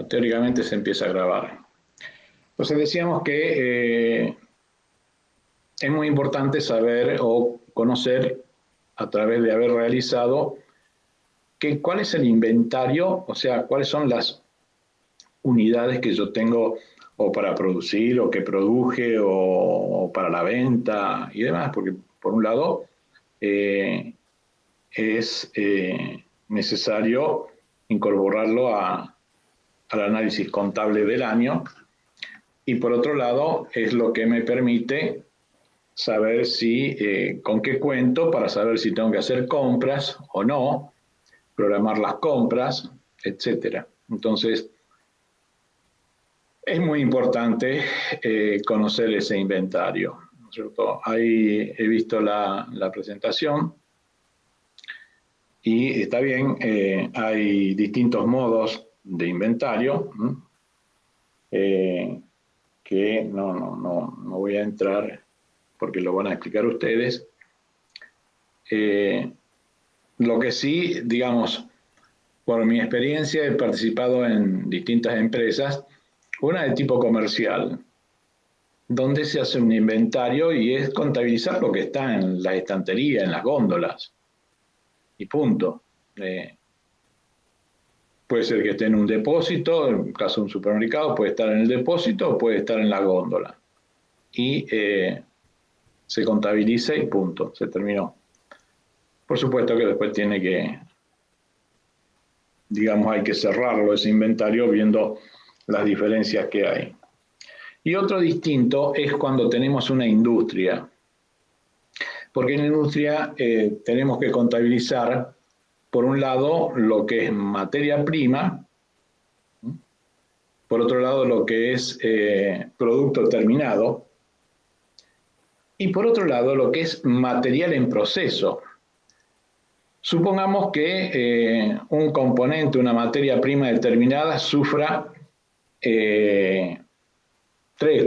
bueno, teóricamente se empieza a grabar. Entonces decíamos que es muy importante saber o conocer a través de haber realizado cuál es el inventario, o sea, cuáles son las unidades que yo tengo o para producir o que produje o para la venta y demás, porque por un lado es necesario incorporarlo al análisis contable del año y por otro lado es lo que me permite saber si con qué cuento para saber si tengo que hacer compras o no, programar las compras, etcétera. Entonces, es muy importante conocer ese inventario, ¿no es cierto? Ahí he visto la presentación y está bien, hay distintos modos de inventario que no voy a entrar porque lo van a explicar ustedes. Lo que sí, digamos, por mi experiencia he participado en distintas empresas, una de tipo comercial, donde se hace un inventario y es contabilizar lo que está en la estantería, en las góndolas, y punto. Puede ser que esté en un depósito, en el caso de un supermercado puede estar en el depósito o puede estar en la góndola. Y se contabiliza y punto, se terminó. Por supuesto que después tiene que, digamos, hay que cerrarlo ese inventario viendo las diferencias que hay. Y otro distinto es cuando tenemos una industria, porque en la industria tenemos que contabilizar, por un lado, lo que es materia prima, por otro lado, lo que es producto terminado, y por otro lado, lo que es material en proceso. Supongamos que un componente, una materia prima determinada, sufra 3,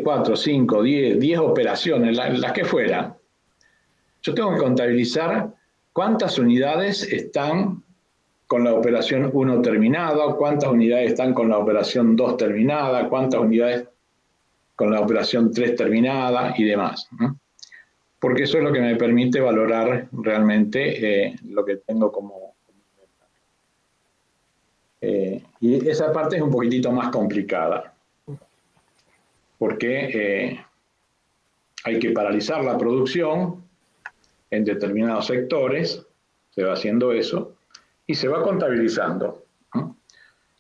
4, 5, 10 operaciones, las que fueran. Yo tengo que contabilizar cuántas unidades están con la operación 1 terminada, cuántas unidades están con la operación 2 terminada, cuántas unidades con la operación 3 terminada y demás, ¿no? Porque eso es lo que me permite valorar realmente lo que tengo como y esa parte es un poquitito más complicada, porque hay que paralizar la producción en determinados sectores, se va haciendo eso, y se va contabilizando.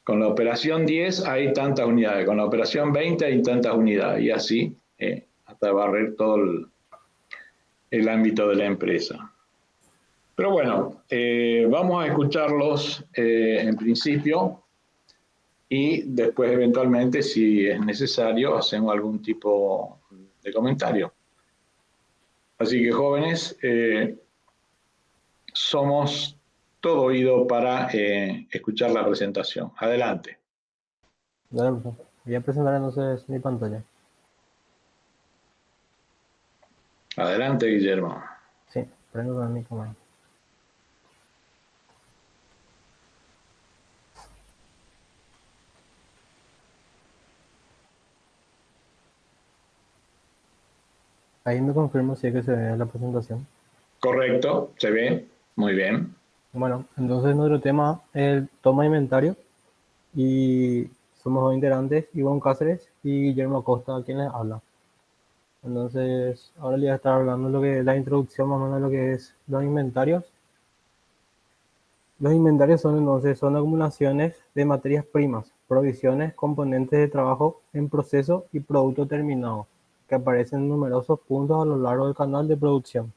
Con la operación 10 hay tantas unidades, con la operación 20 hay tantas unidades, y así hasta barrer todo el ámbito de la empresa. Pero bueno, vamos a escucharlos en principio y después eventualmente, si es necesario, hacemos algún tipo de comentario. Así que jóvenes, somos todo oído para escuchar la presentación. Adelante. Dale, voy a presentar entonces mi pantalla. Adelante, Guillermo. Sí, prendo con mi cámara. Ahí me confirmo si es que se ve la presentación. Correcto, se ve. Muy bien. Bueno, entonces nuestro tema es el toma de inventario y somos dos integrantes, Iván Cáceres y Guillermo Acosta, quien les habla. Entonces, ahora les voy a estar hablando de lo que la introducción más o menos de lo que es los inventarios. Los inventarios son acumulaciones de materias primas, provisiones, componentes de trabajo en proceso y producto terminado, que aparecen en numerosos puntos a lo largo del canal de producción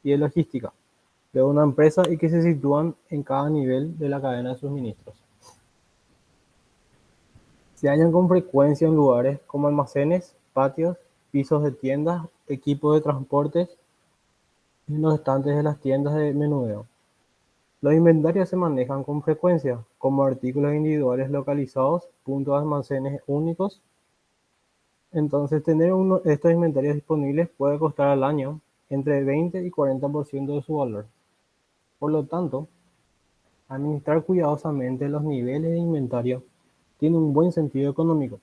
y de logística de una empresa y que se sitúan en cada nivel de la cadena de suministros. Se hallan con frecuencia en lugares como almacenes, patios, pisos de tiendas, equipos de transportes y en los estantes de las tiendas de menudeo. Los inventarios se manejan con frecuencia como artículos individuales localizados, puntos de almacenes únicos. Entonces, tener estos inventarios disponibles puede costar al año entre 20 y 40% de su valor. Por lo tanto, administrar cuidadosamente los niveles de inventario tiene un buen sentido económico.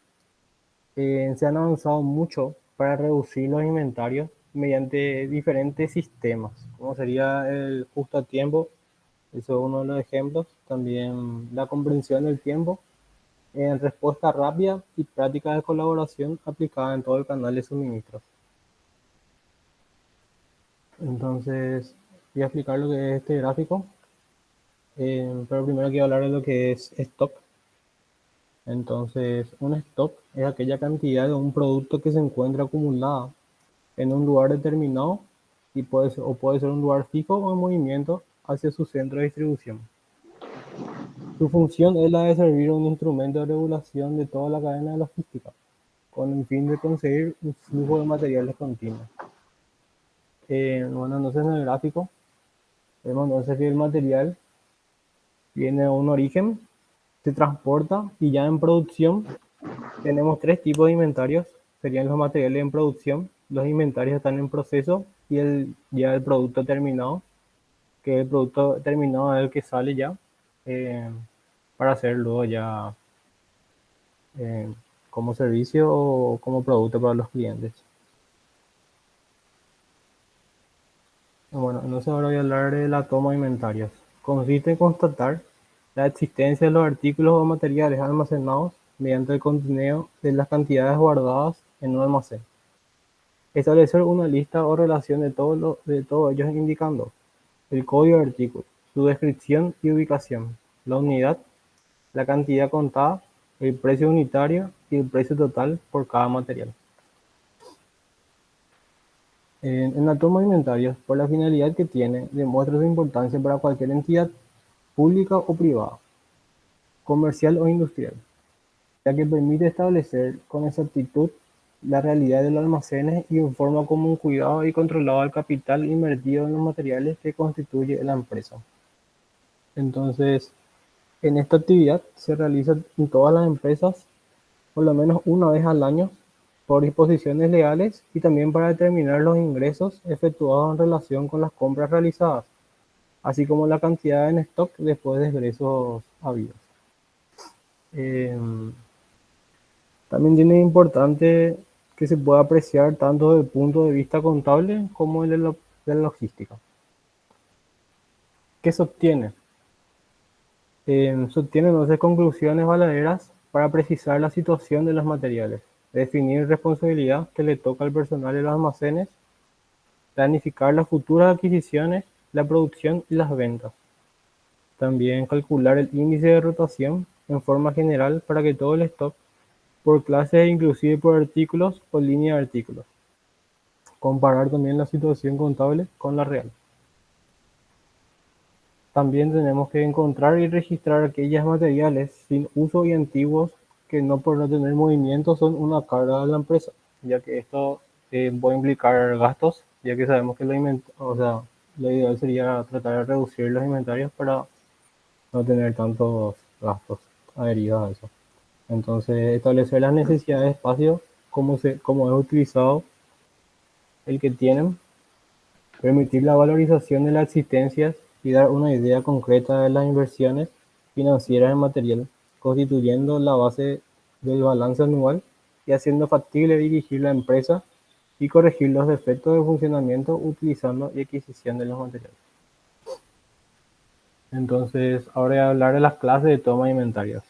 Se han avanzado mucho para reducir los inventarios mediante diferentes sistemas, como sería el justo a tiempo, eso es uno de los ejemplos, también la comprensión del tiempo, en respuesta rápida y práctica de colaboración aplicada en todo el canal de suministro. Entonces, voy a explicar lo que es este gráfico, pero primero quiero hablar de lo que es stock. Entonces, un stock es aquella cantidad de un producto que se encuentra acumulada en un lugar determinado y puede ser un lugar fijo o en movimiento hacia su centro de distribución. Su función es la de servir un instrumento de regulación de toda la cadena de logística, con el fin de conseguir un flujo de materiales continuo. Bueno, entonces en el gráfico vemos entonces que el material viene de un origen, se transporta y ya en producción tenemos tres tipos de inventarios. Serían los materiales en producción, los inventarios están en proceso y ya el producto terminado, que el producto terminado es el que sale ya eh, para hacerlo ya eh, como servicio o como producto para los clientes. Bueno, entonces ahora voy a hablar de la toma de inventarios. Consiste en constatar la existencia de los artículos o materiales almacenados mediante el conteo de las cantidades guardadas en un almacén. Establecer una lista o relación de todos ellos indicando el código de artículo, su descripción y ubicación, la unidad, la cantidad contada, el precio unitario y el precio total por cada material. En la toma de inventarios, por la finalidad que tiene, demuestra su importancia para cualquier entidad pública o privada, comercial o industrial, ya que permite establecer con exactitud la realidad de los almacenes y informa como un cuidado y controlado el capital invertido en los materiales que constituye la empresa. Entonces, en esta actividad se realiza en todas las empresas por lo menos una vez al año por disposiciones legales y también para determinar los ingresos efectuados en relación con las compras realizadas, así como la cantidad en stock después de ingresos habidos. Eh, También tiene importante que se pueda apreciar tanto desde el punto de vista contable como el de la logística. ¿Qué se obtiene? Se obtienen entonces conclusiones valaderas para precisar la situación de los materiales, definir responsabilidad que le toca al personal de los almacenes, planificar las futuras adquisiciones, la producción y las ventas. También calcular el índice de rotación en forma general para que todo el stock por clases e inclusive por artículos o línea de artículos. Comparar también la situación contable con la real. También tenemos que encontrar y registrar aquellos materiales sin uso y antiguos que no por no tener movimiento son una carga de la empresa, ya que esto puede implicar gastos, ya que sabemos que lo ideal sería tratar de reducir los inventarios para no tener tantos gastos adheridos a eso. Entonces, establecer las necesidades de espacio, cómo es utilizado el que tienen, permitir la valorización de las existencias y dar una idea concreta de las inversiones financieras en material, constituyendo la base del balance anual y haciendo factible dirigir la empresa y corregir los defectos de funcionamiento utilizando y adquisición de los materiales. Entonces, ahora voy a hablar de las clases de toma de inventarios.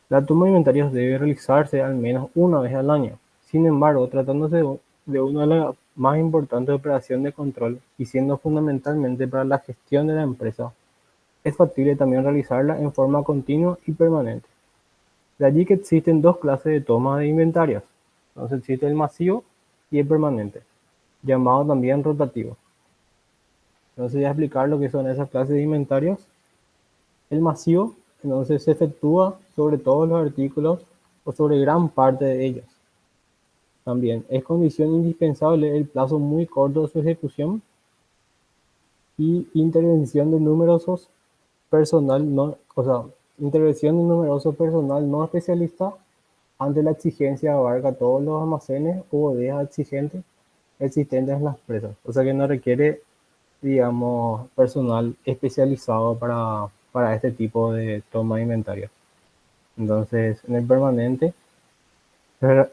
La toma de inventarios debe realizarse al menos una vez al año. Sin embargo, tratándose de una de las más importantes operaciones de control y siendo fundamentalmente para la gestión de la empresa, es factible también realizarla en forma continua y permanente. De allí que existen dos clases de toma de inventarios. Entonces existe el masivo y el permanente, llamado también rotativo. Entonces voy a explicar lo que son esas clases de inventarios. El masivo, entonces, se efectúa sobre todos los artículos o sobre gran parte de ellos. También es condición indispensable el plazo muy corto de su ejecución y intervención de numerosos personal no especialista ante la exigencia abarca todos los almacenes o bodegas exigentes existentes en las empresas. O sea que no requiere, digamos, personal especializado para este tipo de toma de inventario. Entonces, en el permanente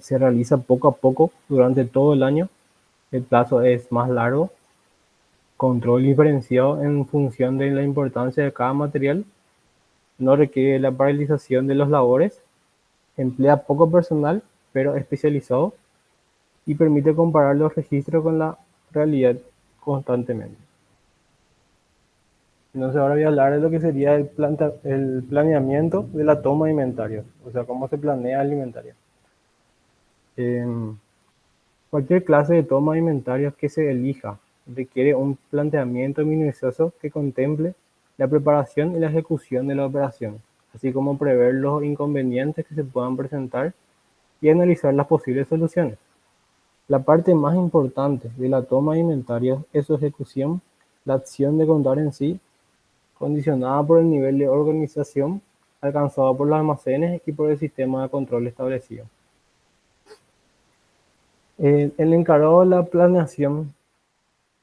se realiza poco a poco durante todo el año. El plazo es más largo, control diferenciado en función de la importancia de cada material, no requiere la paralización de los labores, emplea poco personal, pero especializado, y permite comparar los registros con la realidad constantemente. Entonces ahora voy a hablar de lo que sería el planeamiento de la toma de inventarios, o sea, cómo se planea el inventario. Cualquier clase de toma de inventarios que se elija requiere un planteamiento minucioso que contemple la preparación y la ejecución de la operación, así como prever los inconvenientes que se puedan presentar y analizar las posibles soluciones. La parte más importante de la toma de inventarios es su ejecución, la acción de contar en sí, condicionada por el nivel de organización alcanzado por los almacenes y por el sistema de control establecido. El encargado de la planeación,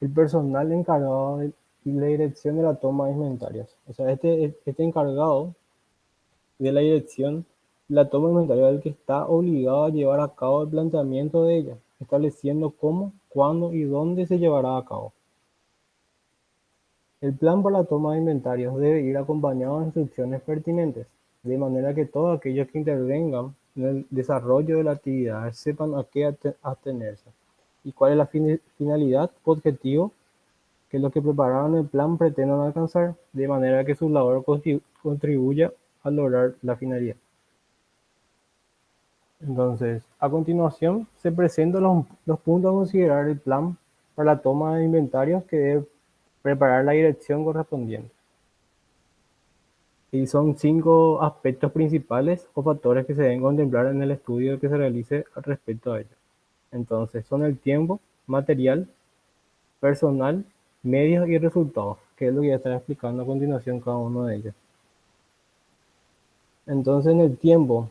el personal encargado de la dirección de la toma de inventarios. O sea, este encargado de la dirección de la toma de inventarios es el que está obligado a llevar a cabo el planteamiento de ella, estableciendo cómo, cuándo y dónde se llevará a cabo. El plan para la toma de inventarios debe ir acompañado de instrucciones pertinentes, de manera que todos aquellos que intervengan en el desarrollo de la actividad sepan a qué atenerse y cuál es la finalidad o objetivo que los que prepararon el plan pretendan alcanzar, de manera que su labor contribuya a lograr la finalidad. Entonces, a continuación, se presentan los puntos a considerar el plan para la toma de inventarios que debe preparar la dirección correspondiente. Y son 5 aspectos principales o factores que se deben contemplar en el estudio que se realice al respecto a ello. Entonces, son el tiempo, material, personal, medios y resultados, que es lo que ya estaré explicando a continuación cada uno de ellos. Entonces, en el tiempo,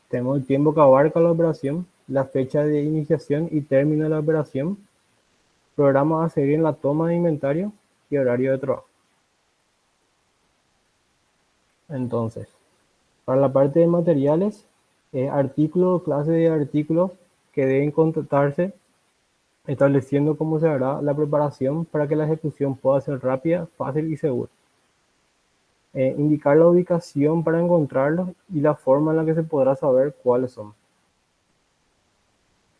tenemos el tiempo que abarca la operación, la fecha de iniciación y término de la operación, programas a seguir en la toma de inventario y horario de trabajo. Entonces, para la parte de materiales, artículos o clase de artículos que deben contratarse, estableciendo cómo se hará la preparación para que la ejecución pueda ser rápida, fácil y segura. Indicar la ubicación para encontrarlos y la forma en la que se podrá saber cuáles son.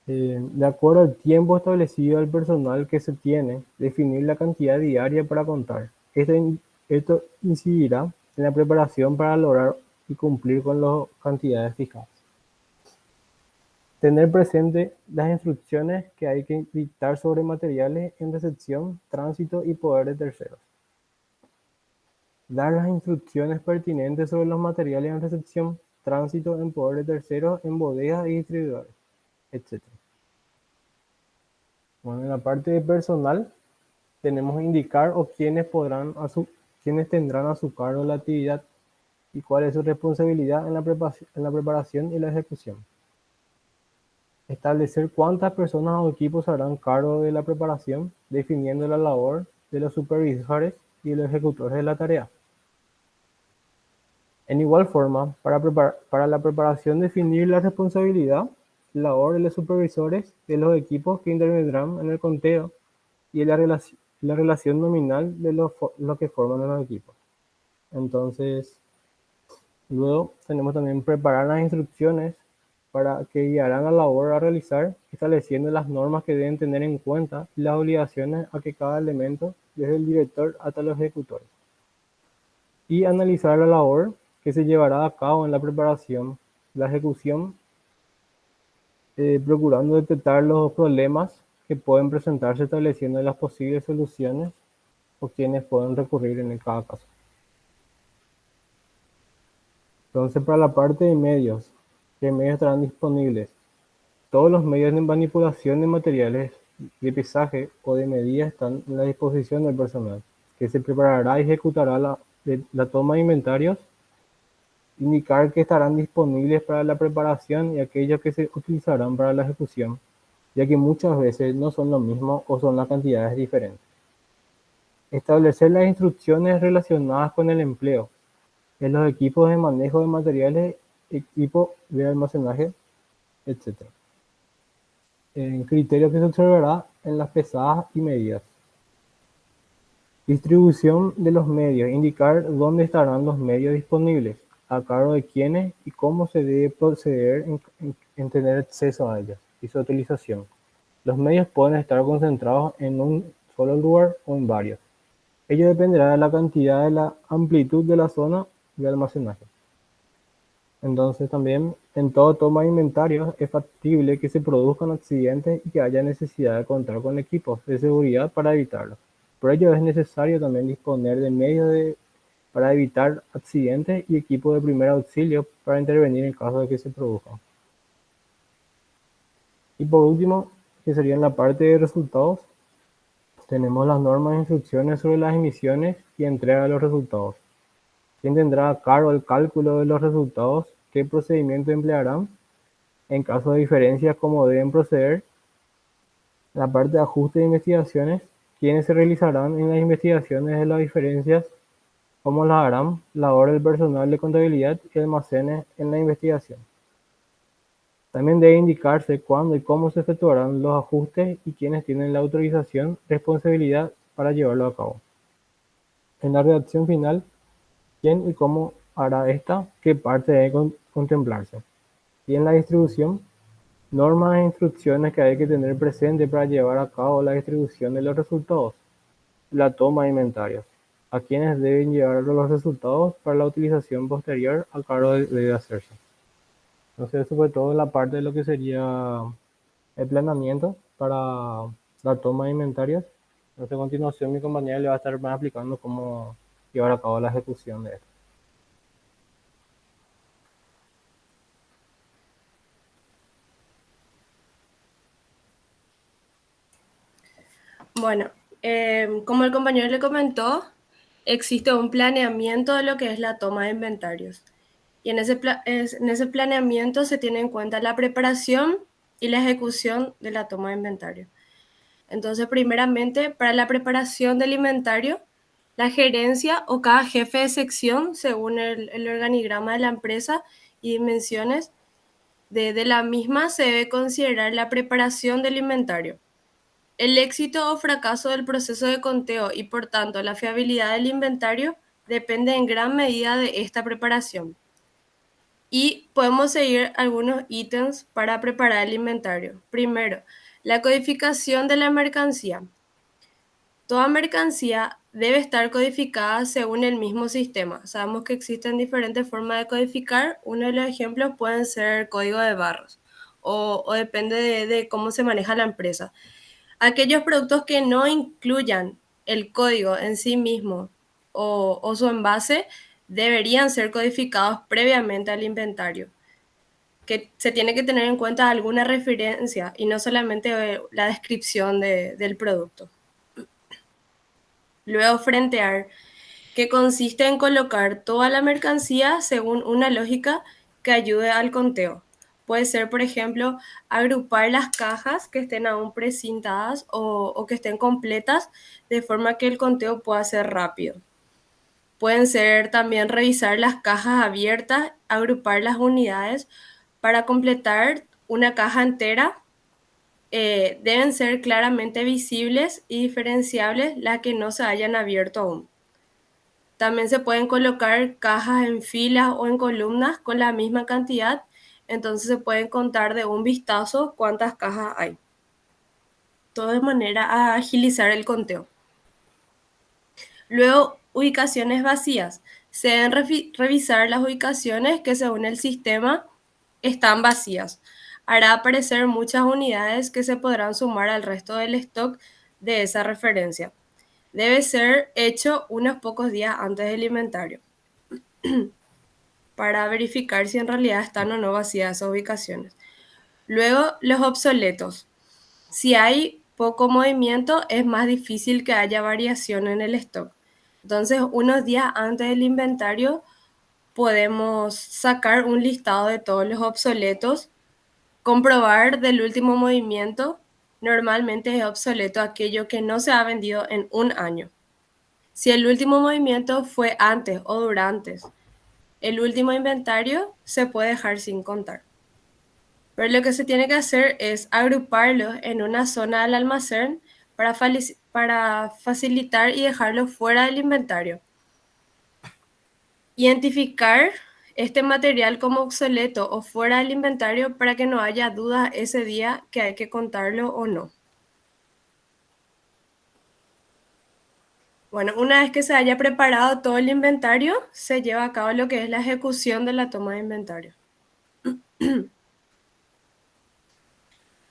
De acuerdo al tiempo establecido al personal que se tiene, definir la cantidad diaria para contar. Esto incidirá en la preparación para lograr y cumplir con las cantidades fijadas. Tener presente las instrucciones que hay que dictar sobre materiales en recepción, tránsito y poder de terceros. Dar las instrucciones pertinentes sobre los materiales en recepción, tránsito, en poder de terceros, en bodegas y distribuidores, etc. Bueno, en la parte de personal, tenemos que indicar quiénes tendrán a su cargo la actividad y cuál es su responsabilidad en la preparación y la ejecución. Establecer cuántas personas o equipos se harán cargo de la preparación, definiendo la labor de los supervisores y los ejecutores de la tarea. En igual forma, para la preparación definir la responsabilidad, labor de los supervisores de los equipos que intervendrán en el conteo y la relación nominal de los que forman los equipos. Entonces, luego tenemos también preparar las instrucciones para que guiarán la labor a realizar, estableciendo las normas que deben tener en cuenta y las obligaciones a que cada elemento, desde el director hasta los ejecutores. Y analizar la labor que se llevará a cabo en la preparación, la ejecución, procurando detectar los problemas que pueden presentarse, estableciendo las posibles soluciones o quienes pueden recurrir en cada caso. Entonces, para la parte de medios, ¿qué medios estarán disponibles? Todos los medios de manipulación de materiales de pesaje o de medida están a la disposición del personal, que se preparará y ejecutará la toma de inventarios. Indicar que estarán disponibles para la preparación y aquellos que se utilizarán para la ejecución, ya que muchas veces no son lo mismo o son las cantidades diferentes. Establecer las instrucciones relacionadas con el empleo, en los equipos de manejo de materiales, equipo de almacenaje, etc. En criterio que se observará en las pesadas y medidas. Distribución de los medios. Indicar dónde estarán los medios disponibles, a cargo de quiénes y cómo se debe proceder en tener acceso a ellos y su utilización. Los medios pueden estar concentrados en un solo lugar o en varios. Ello dependerá de la cantidad de la amplitud de la zona de almacenaje. Entonces también en todo toma de inventarios es factible que se produzcan accidentes y que haya necesidad de contar con equipos de seguridad para evitarlos. Por ello es necesario también disponer de medios para evitar accidentes y equipos de primer auxilio para intervenir en caso de que se produzcan. Y por último, que sería en la parte de resultados, tenemos las normas e instrucciones sobre las emisiones y entrega de los resultados. ¿Quién tendrá a cargo el cálculo de los resultados? ¿Qué procedimiento emplearán? En caso de diferencias, ¿cómo deben proceder? La parte de ajuste de investigaciones, ¿quiénes se realizarán en las investigaciones de las diferencias? ¿Cómo las harán? Labor del personal de contabilidad y almacenes en la investigación. También debe indicarse cuándo y cómo se efectuarán los ajustes y quiénes tienen la autorización, responsabilidad para llevarlo a cabo. En la redacción final, quién y cómo hará esta, qué parte debe contemplarse. Y en la distribución, normas e instrucciones que hay que tener presente para llevar a cabo la distribución de los resultados. La toma de inventarios. A quienes deben llevar los resultados para la utilización posterior a cargo de hacerse. Entonces, sobre todo en la parte de lo que sería el planeamiento para la toma de inventarios. Entonces, a continuación, mi compañera le va a estar más explicando cómo llevar a cabo la ejecución de esto. Bueno, como el compañero le comentó, existe un planeamiento de lo que es la toma de inventarios. Y en ese planeamiento se tiene en cuenta la preparación y la ejecución de la toma de inventario. Entonces, primeramente, para la preparación del inventario, la gerencia o cada jefe de sección, según el organigrama de la empresa y dimensiones de la misma, se debe considerar la preparación del inventario. El éxito o fracaso del proceso de conteo y por tanto la fiabilidad del inventario depende en gran medida de esta preparación. Y podemos seguir algunos ítems para preparar el inventario. Primero, la codificación de la mercancía. Toda mercancía debe estar codificada según el mismo sistema. Sabemos que existen diferentes formas de codificar. Uno de los ejemplos pueden ser código de barras o depende de cómo se maneja la empresa. Aquellos productos que no incluyan el código en sí mismo o su envase deberían ser codificados previamente al inventario, que se tiene que tener en cuenta alguna referencia y no solamente la descripción del producto. Luego, frentear, que consiste en colocar toda la mercancía según una lógica que ayude al conteo. Puede ser, por ejemplo, agrupar las cajas que estén aún precintadas o que estén completas de forma que el conteo pueda ser rápido. Pueden ser también revisar las cajas abiertas, agrupar las unidades para completar una caja entera. Deben ser claramente visibles y diferenciables las que no se hayan abierto aún. También se pueden colocar cajas en filas o en columnas con la misma cantidad, entonces se pueden contar de un vistazo cuántas cajas hay. Todo de manera a agilizar el conteo. Luego, ubicaciones vacías. Se deben revisar las ubicaciones que según el sistema están vacías. Hará aparecer muchas unidades que se podrán sumar al resto del stock de esa referencia. Debe ser hecho unos pocos días antes del inventario para verificar si en realidad están o no vacías esas ubicaciones. Luego, los obsoletos. Si hay poco movimiento, es más difícil que haya variación en el stock. Entonces, unos días antes del inventario, podemos sacar un listado de todos los obsoletos, comprobar del último movimiento. Normalmente es obsoleto aquello que no se ha vendido en un año. Si el último movimiento fue antes o durante el último inventario se puede dejar sin contar. Pero lo que se tiene que hacer es agruparlos en una zona del almacén para facilitar y dejarlo fuera del inventario. Identificar este material como obsoleto o fuera del inventario para que no haya dudas ese día que hay que contarlo o no. Bueno, una vez que se haya preparado todo el inventario, se lleva a cabo lo que es la ejecución de la toma de inventario.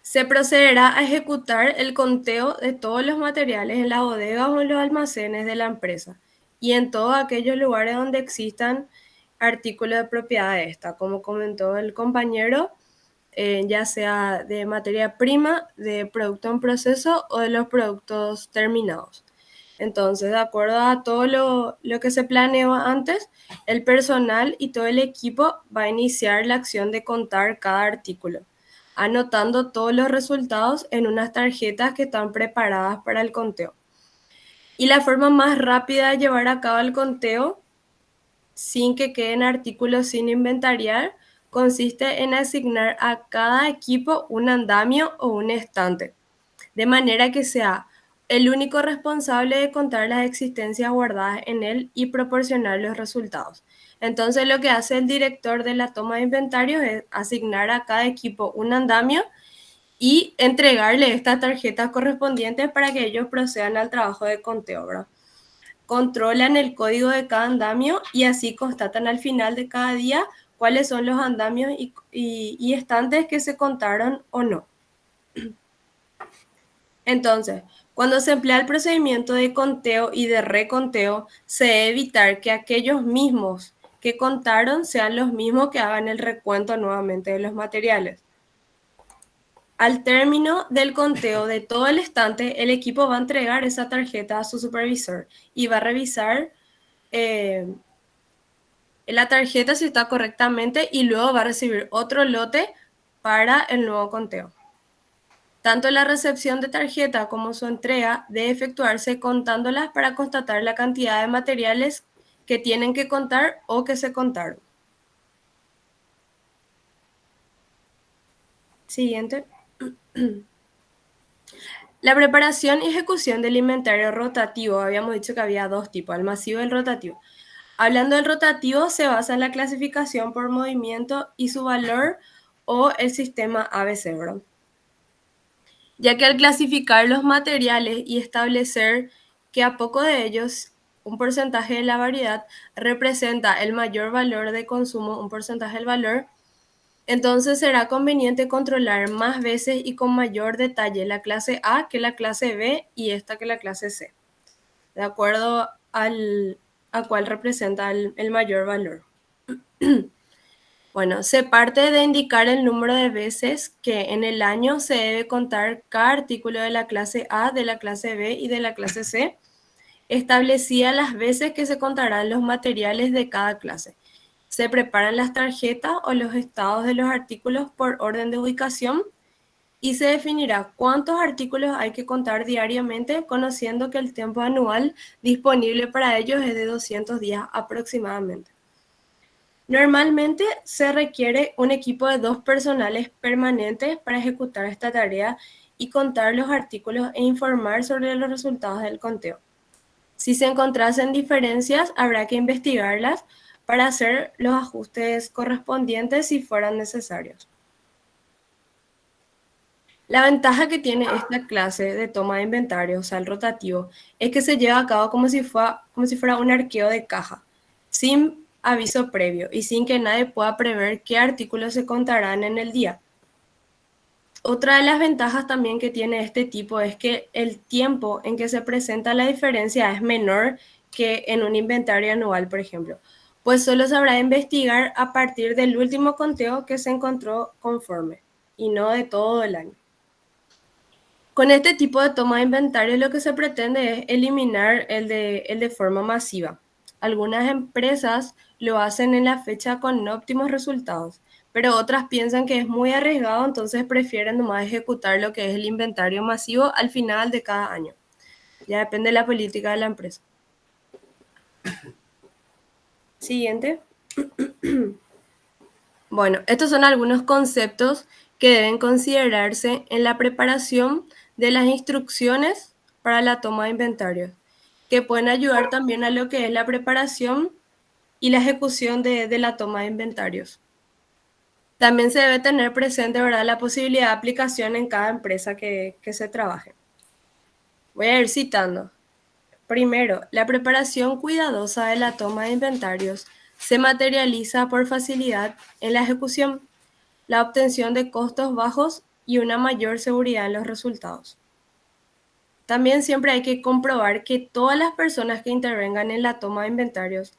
Se procederá a ejecutar el conteo de todos los materiales en las bodegas o en los almacenes de la empresa y en todos aquellos lugares donde existan artículos de propiedad de esta, como comentó el compañero, ya sea de materia prima, de producto en proceso o de los productos terminados. Entonces, de acuerdo a todo lo que se planeó antes, el personal y todo el equipo va a iniciar la acción de contar cada artículo, anotando todos los resultados en unas tarjetas que están preparadas para el conteo. Y la forma más rápida de llevar a cabo el conteo, sin que queden artículos sin inventariar, consiste en asignar a cada equipo un andamio o un estante, de manera que sea el único responsable de contar las existencias guardadas en él y proporcionar los resultados. Entonces, lo que hace el director de la toma de inventarios es asignar a cada equipo un andamio y entregarle estas tarjetas correspondientes para que ellos procedan al trabajo de conteo, ¿verdad? Controlan el código de cada andamio y así constatan al final de cada día cuáles son los andamios y estantes que se contaron o no. Entonces, cuando se emplea el procedimiento de conteo y de reconteo, se debe evitar que aquellos mismos que contaron sean los mismos que hagan el recuento nuevamente de los materiales. Al término del conteo de todo el estante, el equipo va a entregar esa tarjeta a su supervisor y va a revisar la tarjeta si está correctamente y luego va a recibir otro lote para el nuevo conteo. Tanto la recepción de tarjeta como su entrega debe efectuarse contándolas para constatar la cantidad de materiales que tienen que contar o que se contaron. Siguiente. La preparación y ejecución del inventario rotativo. Habíamos dicho que había dos tipos, el masivo y el rotativo. Hablando del rotativo, se basa en la clasificación por movimiento y su valor o el sistema ABC, ¿verdad? Ya que al clasificar los materiales y establecer que a poco de ellos un porcentaje de la variedad representa el mayor valor de consumo, un porcentaje del valor, entonces será conveniente controlar más veces y con mayor detalle la clase A que la clase B y esta que la clase C, de acuerdo a cuál representa el mayor valor. Bueno, se parte de indicar el número de veces que en el año se debe contar cada artículo de la clase A, de la clase B y de la clase C, establecida las veces que se contarán los materiales de cada clase. Se preparan las tarjetas o los estados de los artículos por orden de ubicación y se definirá cuántos artículos hay que contar diariamente, conociendo que el tiempo anual disponible para ellos es de 200 días aproximadamente. Normalmente se requiere un equipo de 2 personales permanentes para ejecutar esta tarea y contar los artículos e informar sobre los resultados del conteo. Si se encontrasen diferencias, habrá que investigarlas para hacer los ajustes correspondientes si fueran necesarios. La ventaja que tiene esta clase de toma de inventario, o sea, el rotativo, es que se lleva a cabo como si fuera un arqueo de caja, sin aviso previo y sin que nadie pueda prever qué artículos se contarán en el día. Otra de las ventajas también que tiene este tipo es que el tiempo en que se presenta la diferencia es menor que en un inventario anual, por ejemplo, pues solo se habrá de investigar a partir del último conteo que se encontró conforme y no de todo el año. Con este tipo de toma de inventario lo que se pretende es eliminar el de forma masiva. Algunas empresas lo hacen en la fecha con óptimos resultados, pero otras piensan que es muy arriesgado, entonces prefieren nomás ejecutar lo que es el inventario masivo al final de cada año. Ya depende de la política de la empresa. Siguiente. Bueno, estos son algunos conceptos que deben considerarse en la preparación de las instrucciones para la toma de inventario, que pueden ayudar también a lo que es la preparación y la ejecución de la toma de inventarios. También se debe tener presente, ¿verdad?, la posibilidad de aplicación en cada empresa que se trabaje. Voy a ir citando. Primero, la preparación cuidadosa de la toma de inventarios se materializa por facilidad en la ejecución, la obtención de costos bajos y una mayor seguridad en los resultados. También siempre hay que comprobar que todas las personas que intervengan en la toma de inventarios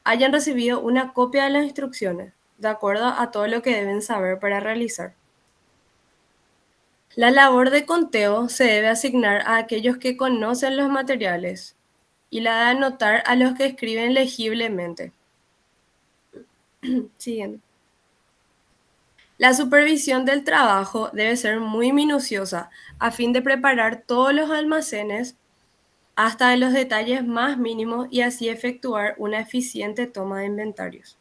hayan recibido una copia de las instrucciones, de acuerdo a todo lo que deben saber para realizar. La labor de conteo se debe asignar a aquellos que conocen los materiales y la de anotar a los que escriben legiblemente. Siguiente. La supervisión del trabajo debe ser muy minuciosa a fin de preparar todos los almacenes hasta los detalles más mínimos y así efectuar una eficiente toma de inventarios.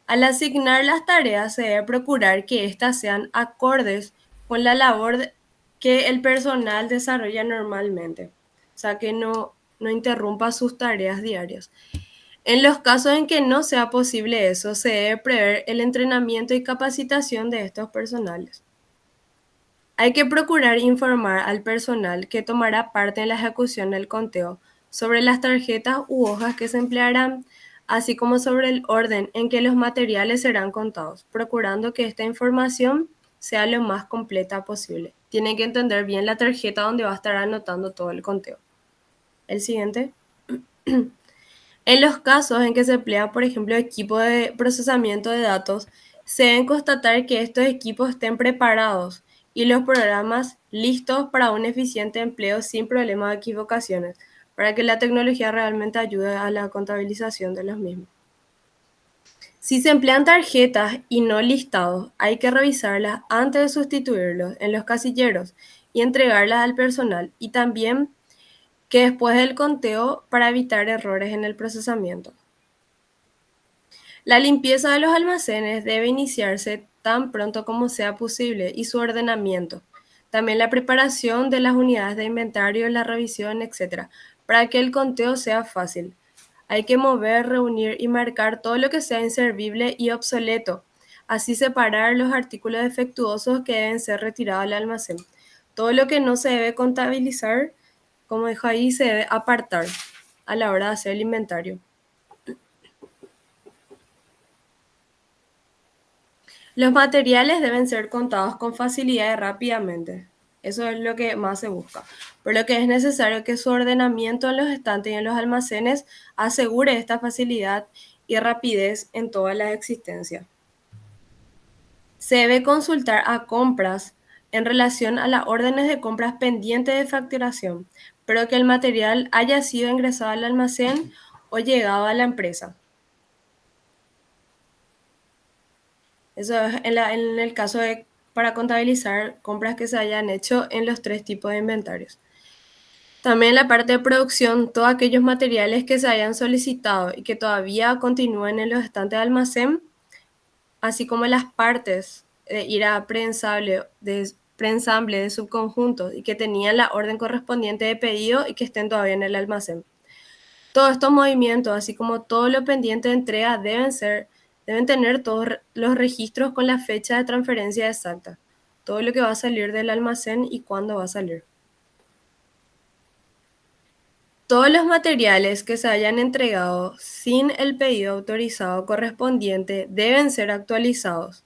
Al asignar las tareas se debe procurar que éstas sean acordes con la labor que el personal desarrolla normalmente, o sea, que no interrumpa sus tareas diarias. En los casos en que no sea posible eso, se debe prever el entrenamiento y capacitación de estos personales. Hay que procurar informar al personal que tomará parte en la ejecución del conteo sobre las tarjetas u hojas que se emplearán, así como sobre el orden en que los materiales serán contados, procurando que esta información sea lo más completa posible. Tienen que entender bien la tarjeta donde va a estar anotando todo el conteo. El siguiente. En los casos en que se emplea, por ejemplo, equipo de procesamiento de datos, se deben constatar que estos equipos estén preparados y los programas listos para un eficiente empleo sin problemas de equivocaciones, para que la tecnología realmente ayude a la contabilización de los mismos. Si se emplean tarjetas y no listados, hay que revisarlas antes de sustituirlos en los casilleros y entregarlas al personal, y también que después del conteo para evitar errores en el procesamiento. La limpieza de los almacenes debe iniciarse tan pronto como sea posible y su ordenamiento. También la preparación de las unidades de inventario, la revisión, etc., para que el conteo sea fácil. Hay que mover, reunir y marcar todo lo que sea inservible y obsoleto. Así separar los artículos defectuosos que deben ser retirados del almacén. Todo lo que no se debe contabilizar, como dijo ahí, se debe apartar a la hora de hacer el inventario. Los materiales deben ser contados con facilidad y rápidamente. Eso es lo que más se busca. Por lo que es necesario que su ordenamiento en los estantes y en los almacenes asegure esta facilidad y rapidez en todas las existencias. Se debe consultar a compras en relación a las órdenes de compras pendientes de facturación, pero que el material haya sido ingresado al almacén o llegado a la empresa. Eso es en el caso de para contabilizar compras que se hayan hecho en los 3 tipos de inventarios. También la parte de producción, todos aquellos materiales que se hayan solicitado y que todavía continúen en los estantes de almacén, así como las partes de ir a preensamble de subconjuntos y que tenían la orden correspondiente de pedido y que estén todavía en el almacén. Todos estos movimientos, así como todo lo pendiente de entrega, deben tener todos los registros con la fecha de transferencia exacta, todo lo que va a salir del almacén y cuándo va a salir. Todos los materiales que se hayan entregado sin el pedido autorizado correspondiente deben ser actualizados,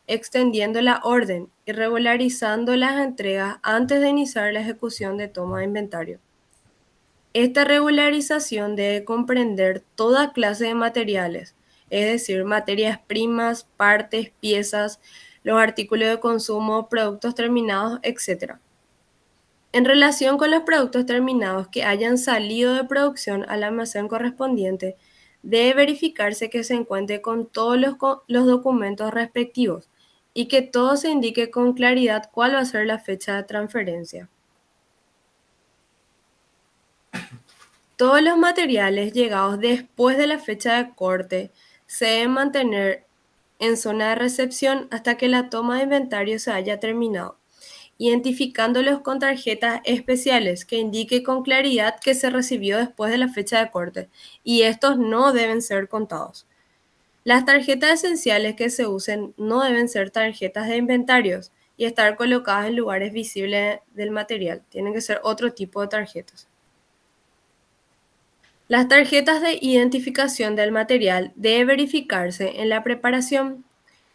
extendiendo la orden y regularizando las entregas antes de iniciar la ejecución de toma de inventario. Esta regularización debe comprender toda clase de materiales, es decir, materias primas, partes, piezas, los artículos de consumo, productos terminados, etc. En relación con los productos terminados que hayan salido de producción al almacén correspondiente, debe verificarse que se encuentre con todos los documentos respectivos y que todo se indique con claridad cuál va a ser la fecha de transferencia. Todos los materiales llegados después de la fecha de corte se deben mantener en zona de recepción hasta que la toma de inventario se haya terminado, identificándolos con tarjetas especiales que indique con claridad que se recibió después de la fecha de corte, y estos no deben ser contados. Las tarjetas esenciales que se usen no deben ser tarjetas de inventarios y estar colocadas en lugares visibles del material. Tienen que ser otro tipo de tarjetas. Las tarjetas de identificación del material deben verificarse en la preparación,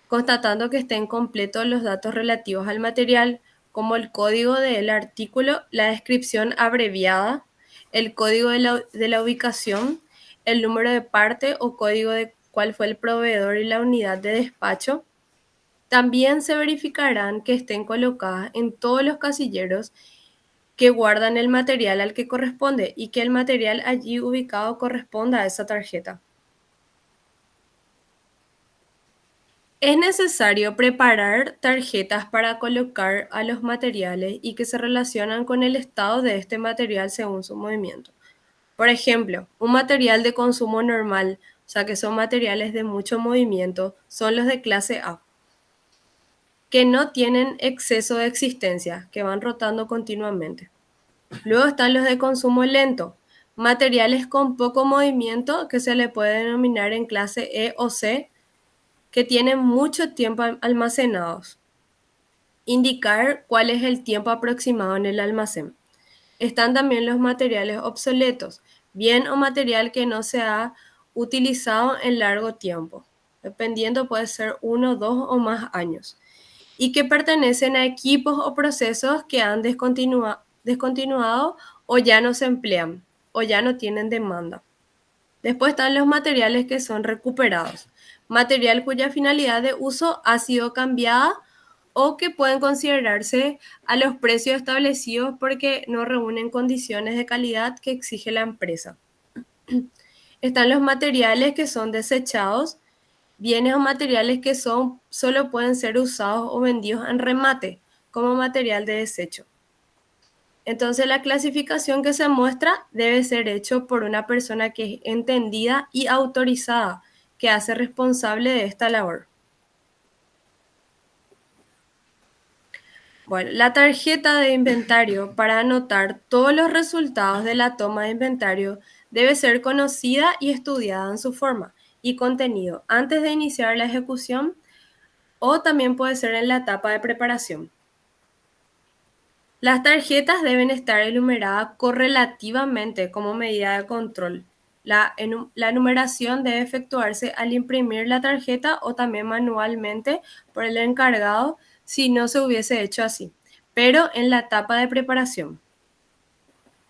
constatando que estén completos los datos relativos al material, como el código del artículo, la descripción abreviada, el código de la ubicación, el número de parte o código de cuál fue el proveedor y la unidad de despacho. También se verificarán que estén colocadas en todos los casilleros que guardan el material al que corresponde y que el material allí ubicado corresponda a esa tarjeta. Es necesario preparar tarjetas para colocar a los materiales y que se relacionan con el estado de este material según su movimiento. Por ejemplo, un material de consumo normal, o sea que son materiales de mucho movimiento, son los de clase A, que no tienen exceso de existencia, que van rotando continuamente. Luego están los de consumo lento, materiales con poco movimiento que se le puede denominar en clase E o C, que tienen mucho tiempo almacenados. Indicar cuál es el tiempo aproximado en el almacén. Están también los materiales obsoletos, bien o material que no se ha utilizado en largo tiempo, dependiendo puede ser 1, 2 o más años, y que pertenecen a equipos o procesos que han descontinuado o ya no se emplean o ya no tienen demanda. Después están los materiales que son recuperados, material cuya finalidad de uso ha sido cambiada o que pueden considerarse a los precios establecidos porque no reúnen condiciones de calidad que exige la empresa. Están los materiales que son desechados, bienes o materiales que solo pueden ser usados o vendidos en remate como material de desecho. Entonces la clasificación que se muestra debe ser hecho por una persona que es entendida y autorizada, que hace responsable de esta labor. Bueno, la tarjeta de inventario para anotar todos los resultados de la toma de inventario debe ser conocida y estudiada en su forma y contenido antes de iniciar la ejecución o también puede ser en la etapa de preparación. Las tarjetas deben estar enumeradas correlativamente como medida de control. La numeración debe efectuarse al imprimir la tarjeta o también manualmente por el encargado si no se hubiese hecho así, pero en la etapa de preparación.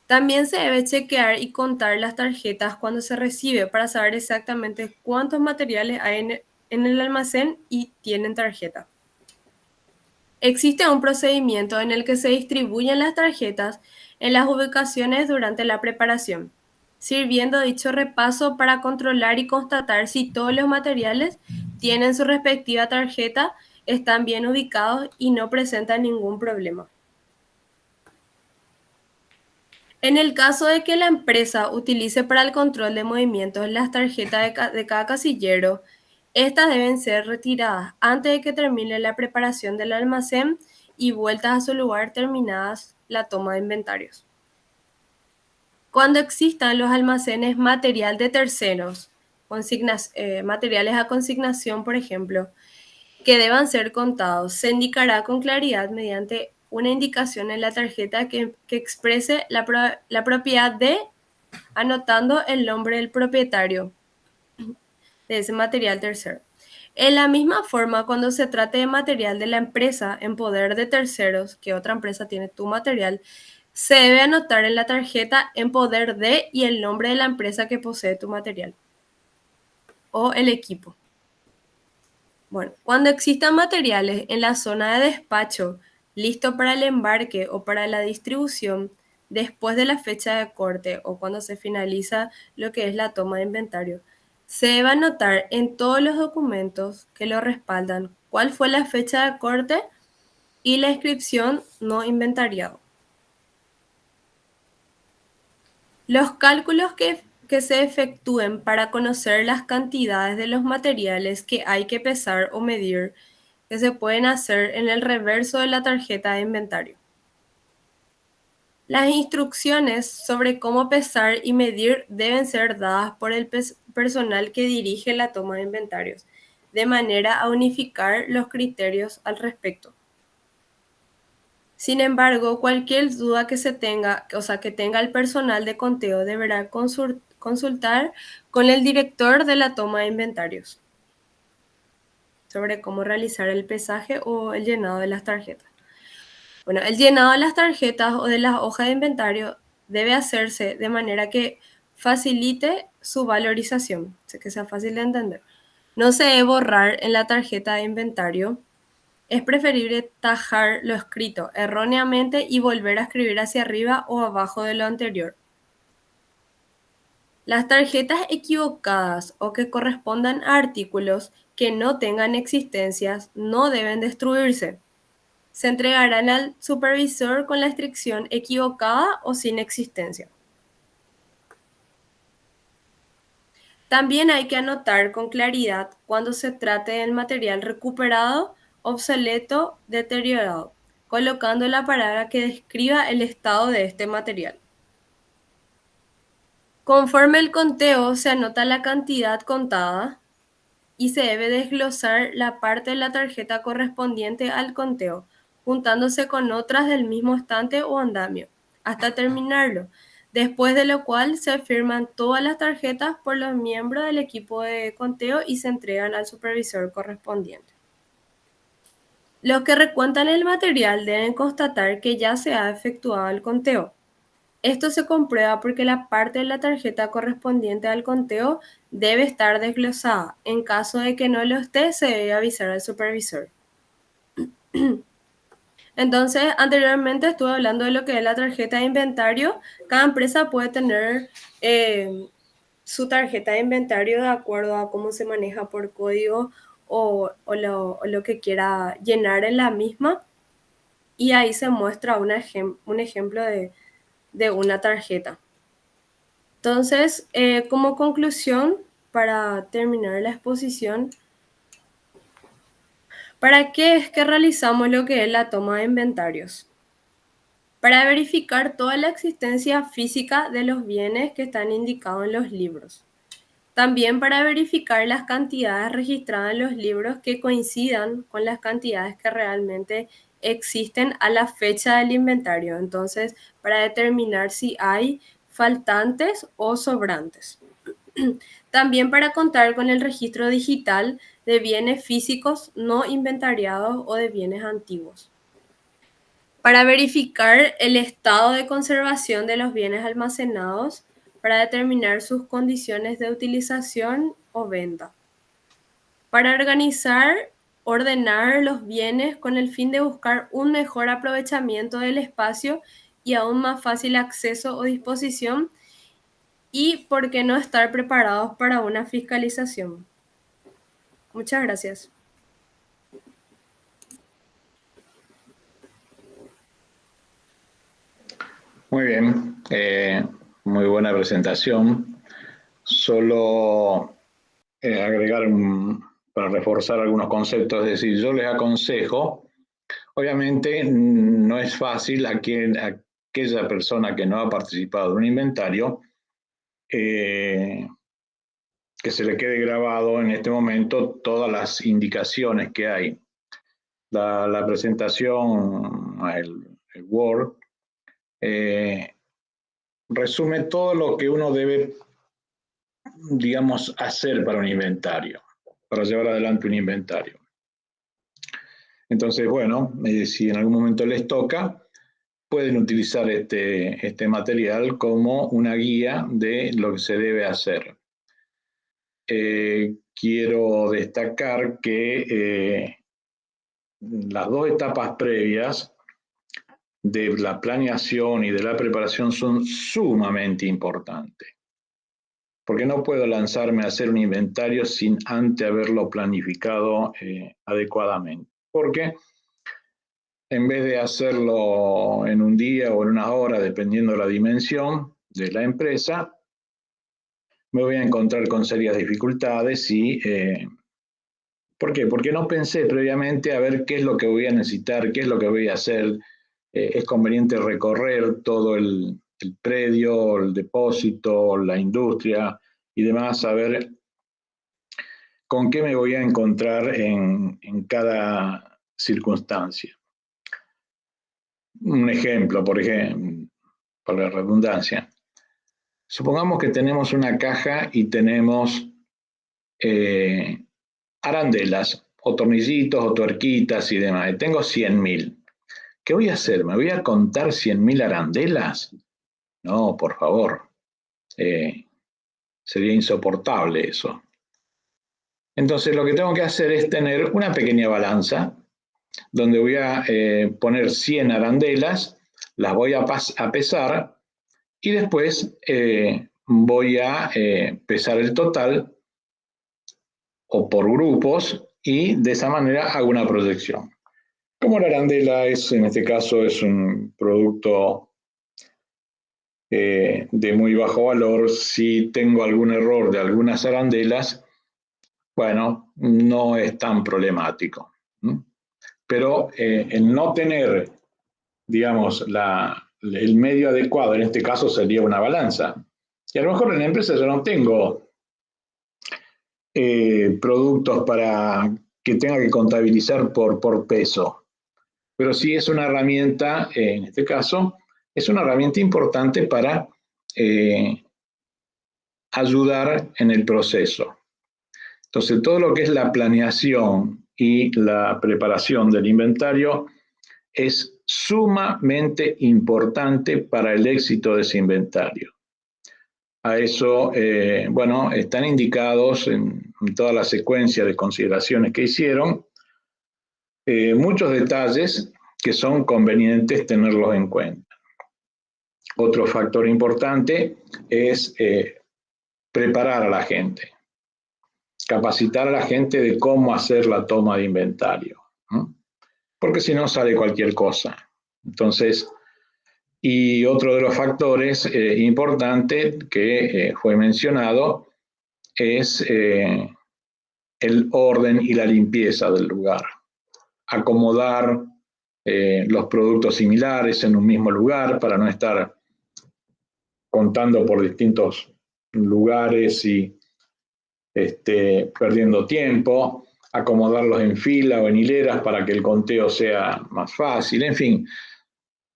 También se debe chequear y contar las tarjetas cuando se recibe para saber exactamente cuántos materiales hay en el almacén y tienen tarjeta. Existe un procedimiento en el que se distribuyen las tarjetas en las ubicaciones durante la preparación, sirviendo dicho repaso para controlar y constatar si todos los materiales tienen su respectiva tarjeta, están bien ubicados y no presentan ningún problema. En el caso de que la empresa utilice para el control de movimientos las tarjetas de cada casillero, estas deben ser retiradas antes de que termine la preparación del almacén y vueltas a su lugar terminadas la toma de inventarios. Cuando existan los almacenes material de terceros, materiales a consignación, por ejemplo, que deban ser contados, se indicará con claridad mediante una indicación en la tarjeta que exprese la propiedad de, anotando el nombre del propietario de ese material tercero. En la misma forma, cuando se trate de material de la empresa en poder de terceros, que otra empresa tiene tu material, se debe anotar en la tarjeta en poder de y el nombre de la empresa que posee tu material o el equipo. Bueno, cuando existan materiales en la zona de despacho listo para el embarque o para la distribución después de la fecha de corte o cuando se finaliza lo que es la toma de inventario, se debe anotar en todos los documentos que lo respaldan cuál fue la fecha de corte y la inscripción no inventariado. Los cálculos que que se efectúen para conocer las cantidades de los materiales que hay que pesar o medir que se pueden hacer en el reverso de la tarjeta de inventario. Las instrucciones sobre cómo pesar y medir deben ser dadas por el personal que dirige la toma de inventarios, de manera a unificar los criterios al respecto. Sin embargo, cualquier duda que se tenga, que tenga el personal de conteo deberá consultar con el director de la toma de inventarios sobre cómo realizar el pesaje o el llenado de las tarjetas. Bueno, el llenado de las tarjetas o de las hojas de inventario debe hacerse de manera que facilite su valorización, que sea fácil de entender. No se debe borrar en la tarjeta de inventario. Es preferible tajar lo escrito erróneamente y volver a escribir hacia arriba o abajo de lo anterior. Las tarjetas equivocadas o que correspondan a artículos que no tengan existencias no deben destruirse. Se entregarán al supervisor con la instrucción equivocada o sin existencia. También hay que anotar con claridad cuando se trate del material recuperado, obsoleto, deteriorado, colocando la palabra que describa el estado de este material. Conforme el conteo, se anota la cantidad contada y se debe desglosar la parte de la tarjeta correspondiente al conteo, juntándose con otras del mismo estante o andamio, hasta terminarlo, después de lo cual se firman todas las tarjetas por los miembros del equipo de conteo y se entregan al supervisor correspondiente. Los que recuentan el material deben constatar que ya se ha efectuado el conteo. Esto se comprueba porque la parte de la tarjeta correspondiente al conteo debe estar desglosada. En caso de que no lo esté, se debe avisar al supervisor. Entonces, anteriormente estuve hablando de lo que es la tarjeta de inventario. Cada empresa puede tener su tarjeta de inventario de acuerdo a cómo se maneja por código o lo que quiera llenar en la misma. Y ahí se muestra un ejemplo de una tarjeta. Entonces, como conclusión, para terminar la exposición, ¿para qué es que realizamos lo que es la toma de inventarios? Para verificar toda la existencia física de los bienes que están indicados en los libros. También para verificar las cantidades registradas en los libros que coincidan con las cantidades que realmente existen a la fecha del inventario. Entonces, para determinar si hay faltantes o sobrantes. También para contar con el registro digital de bienes físicos no inventariados o de bienes antiguos. Para verificar el estado de conservación de los bienes almacenados, para determinar sus condiciones de utilización o venta. Para ordenar los bienes con el fin de buscar un mejor aprovechamiento del espacio y aún más fácil acceso o disposición, y por qué no estar preparados para una fiscalización. Muchas gracias. Muy bien, muy buena presentación. Solo agregar para reforzar algunos conceptos, es decir, yo les aconsejo, obviamente no es fácil a aquella persona que no ha participado de un inventario, que se le quede grabado en este momento todas las indicaciones que hay. La presentación, el Word, resume todo lo que uno debe, digamos, hacer para un inventario, para llevar adelante un inventario. Entonces, bueno, si en algún momento les toca, pueden utilizar este material como una guía de lo que se debe hacer. Quiero destacar que las dos etapas previas de la planeación y de la preparación son sumamente importantes. Porque no puedo lanzarme a hacer un inventario sin antes haberlo planificado adecuadamente. Porque en vez de hacerlo en un día o en una hora, dependiendo de la dimensión de la empresa, me voy a encontrar con serias dificultades y ¿por qué? Porque no pensé previamente a ver qué es lo que voy a necesitar, qué es lo que voy a hacer. Es conveniente recorrer todo el predio, el depósito, la industria y demás, a ver con qué me voy a encontrar en cada circunstancia. Un ejemplo, por la redundancia. Supongamos que tenemos una caja y tenemos arandelas, o tornillitos, o tuerquitas y demás. Y tengo 100.000. ¿Qué voy a hacer? ¿Me voy a contar 100.000 arandelas? No, por favor. Sería insoportable eso. Entonces lo que tengo que hacer es tener una pequeña balanza donde voy a poner 100 arandelas, las voy a pesar y después voy a pesar el total o por grupos y de esa manera hago una proyección. Como la arandela en este caso es un producto de muy bajo valor, si tengo algún error de algunas arandelas, bueno, no es tan problemático. Pero el no tener, digamos, el medio adecuado, en este caso sería una balanza. Y a lo mejor en la empresa yo no tengo productos para que tenga que contabilizar por peso. Pero sí es una herramienta, en este caso, es una herramienta importante para ayudar en el proceso. Entonces, todo lo que es la planeación y la preparación del inventario es sumamente importante para el éxito de ese inventario. A eso, bueno, están indicados en toda la secuencia de consideraciones que hicieron, muchos detalles que son convenientes tenerlos en cuenta. Otro factor importante es preparar a la gente, capacitar a la gente de cómo hacer la toma de inventario, ¿no? Porque si no sale cualquier cosa. Entonces, y otro de los factores importantes que fue mencionado es el orden y la limpieza del lugar. Acomodar los productos similares en un mismo lugar para no estar contando por distintos lugares y perdiendo tiempo, acomodarlos en fila o en hileras para que el conteo sea más fácil, en fin.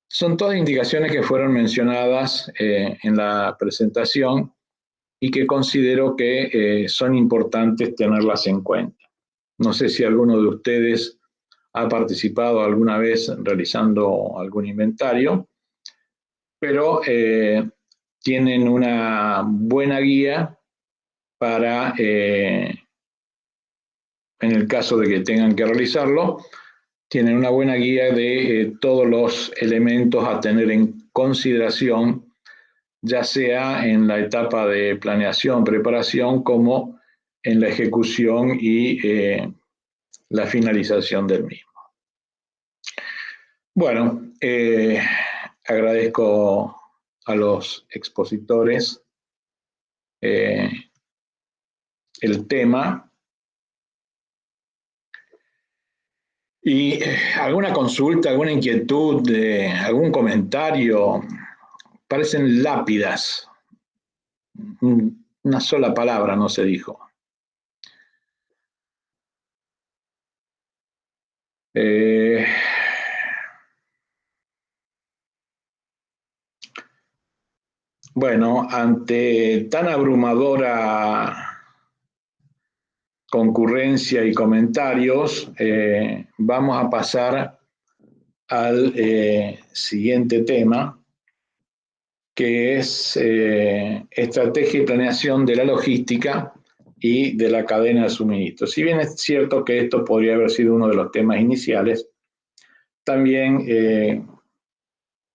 Son todas indicaciones que fueron mencionadas en la presentación y que considero que son importantes tenerlas en cuenta. No sé si alguno de ustedes ha participado alguna vez realizando algún inventario, pero tienen una buena guía para, en el caso de que tengan que realizarlo, tienen una buena guía de todos los elementos a tener en consideración, ya sea en la etapa de planeación, preparación, como en la ejecución y la finalización del mismo. Bueno, agradezco a los expositores el tema. ¿Y alguna consulta, alguna inquietud, algún comentario? Parecen lápidas. Una sola palabra no se dijo. Bueno, ante tan abrumadora concurrencia y comentarios, vamos a pasar al siguiente tema, que es estrategia y planeación de la logística y de la cadena de suministro. Si bien es cierto que esto podría haber sido uno de los temas iniciales, también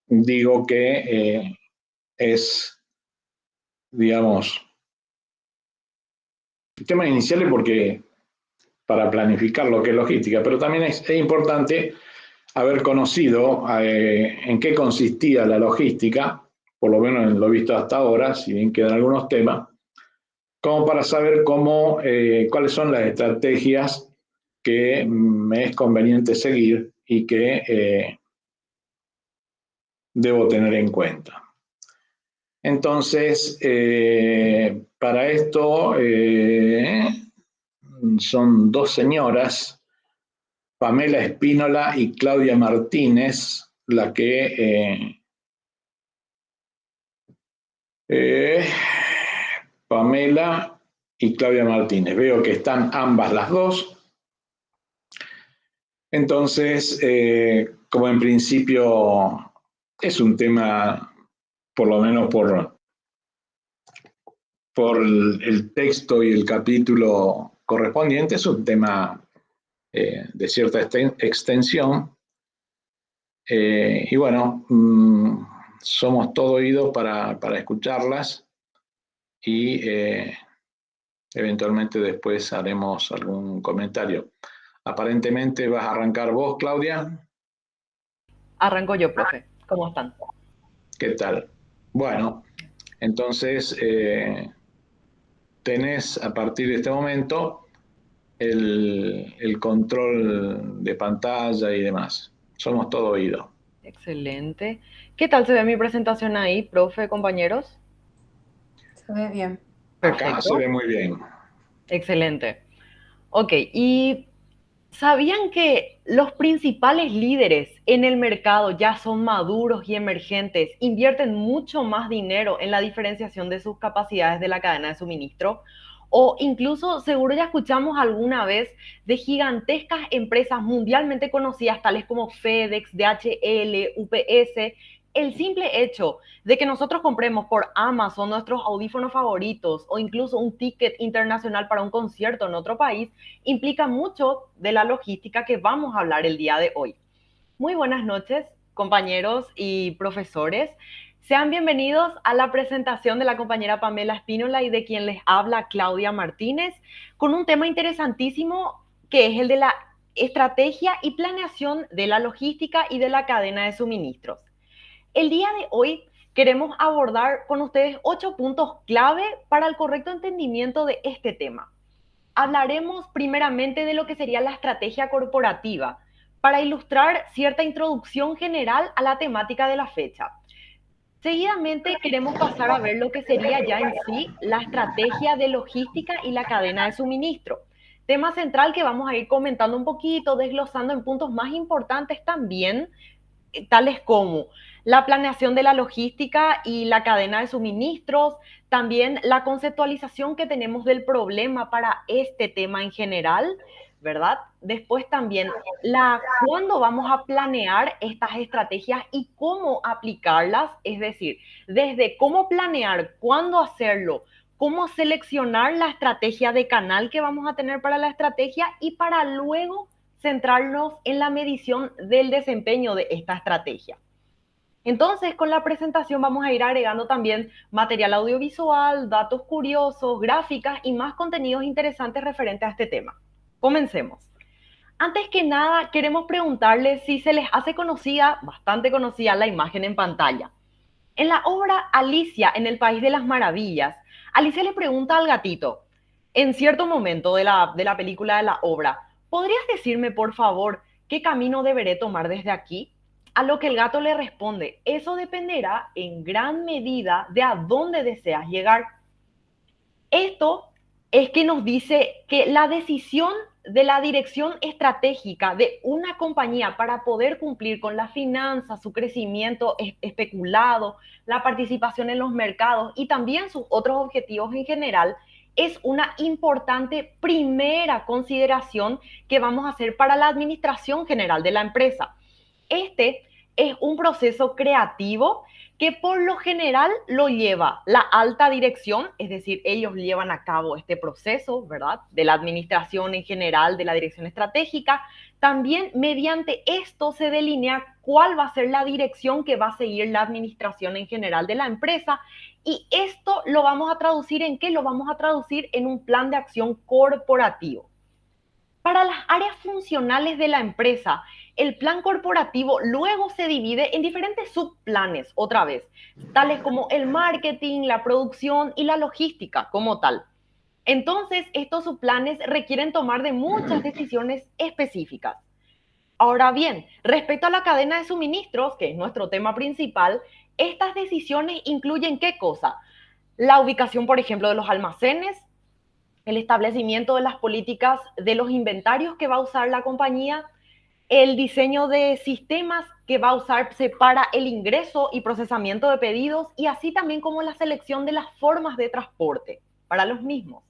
digo que es, digamos, temas iniciales porque para planificar lo que es logística, pero también es importante haber conocido en qué consistía la logística, por lo menos en lo visto hasta ahora, si bien quedan algunos temas, como para saber cuáles son las estrategias que me es conveniente seguir y que debo tener en cuenta. Entonces, para esto son dos señoras, Pamela Espínola y Claudia Martínez, la que Pamela y Claudia Martínez. Veo que están ambas las dos. Entonces, como en principio es un tema, por lo menos por el texto y el capítulo correspondiente, es un tema de cierta extensión. Y bueno, somos todo oídos para escucharlas y eventualmente después haremos algún comentario. Aparentemente vas a arrancar vos, Claudia. Arranco yo, profe. ¿Cómo están? ¿Qué tal? Bueno, entonces tenés a partir de este momento el control de pantalla y demás. Somos todo oído. Excelente. ¿Qué tal se ve mi presentación ahí, profe, compañeros? Se ve bien. Perfecto. Acá se ve muy bien. Excelente. Ok, y ¿sabían que los principales líderes en el mercado ya son maduros y emergentes? Invierten mucho más dinero en la diferenciación de sus capacidades de la cadena de suministro. O incluso, seguro ya escuchamos alguna vez de gigantescas empresas mundialmente conocidas, tales como FedEx, DHL, UPS. El simple hecho de que nosotros compremos por Amazon nuestros audífonos favoritos o incluso un ticket internacional para un concierto en otro país implica mucho de la logística que vamos a hablar el día de hoy. Muy buenas noches, compañeros y profesores. Sean bienvenidos a la presentación de la compañera Pamela Espínola y de quien les habla Claudia Martínez, con un tema interesantísimo que es el de la estrategia y planeación de la logística y de la cadena de suministros. El día de hoy queremos abordar con ustedes 8 puntos clave para el correcto entendimiento de este tema. Hablaremos primeramente de lo que sería la estrategia corporativa, para ilustrar cierta introducción general a la temática de la fecha. Seguidamente queremos pasar a ver lo que sería ya en sí la estrategia de logística y la cadena de suministro. Tema central que vamos a ir comentando un poquito, desglosando en puntos más importantes también, tales como la planeación de la logística y la cadena de suministros, también la conceptualización que tenemos del problema para este tema en general, ¿verdad? Después también cuándo vamos a planear estas estrategias y cómo aplicarlas, es decir, desde cómo planear, cuándo hacerlo, cómo seleccionar la estrategia de canal que vamos a tener para la estrategia y para luego centrarnos en la medición del desempeño de esta estrategia. Entonces, con la presentación vamos a ir agregando también material audiovisual, datos curiosos, gráficas y más contenidos interesantes referentes a este tema. Comencemos. Antes que nada, queremos preguntarles si se les hace conocida, bastante conocida, la imagen en pantalla. En la obra Alicia en el País de las Maravillas, Alicia le pregunta al gatito, en cierto momento de la película de la obra, ¿podrías decirme, por favor, qué camino deberé tomar desde aquí? A lo que el gato le responde, eso dependerá en gran medida de a dónde deseas llegar. Esto es que nos dice que la decisión de la dirección estratégica de una compañía para poder cumplir con las finanzas, su crecimiento especulado, la participación en los mercados y también sus otros objetivos en general, es una importante primera consideración que vamos a hacer para la administración general de la empresa. Este es un proceso creativo que por lo general lo lleva la alta dirección, es decir, ellos llevan a cabo este proceso, ¿verdad? De la administración en general, de la dirección estratégica. También mediante esto se delinea cuál va a ser la dirección que va a seguir la administración en general de la empresa. Y esto lo vamos a traducir ¿en qué? Lo vamos a traducir en un plan de acción corporativo. Para las áreas funcionales de la empresa, el plan corporativo luego se divide en diferentes subplanes, otra vez, tales como el marketing, la producción y la logística como tal. Entonces, estos subplanes requieren tomar de muchas decisiones específicas. Ahora bien, respecto a la cadena de suministros, que es nuestro tema principal, estas decisiones incluyen ¿qué cosa? La ubicación, por ejemplo, de los almacenes, el establecimiento de las políticas de los inventarios que va a usar la compañía, el diseño de sistemas que va a usarse para el ingreso y procesamiento de pedidos y así también como la selección de las formas de transporte para los mismos.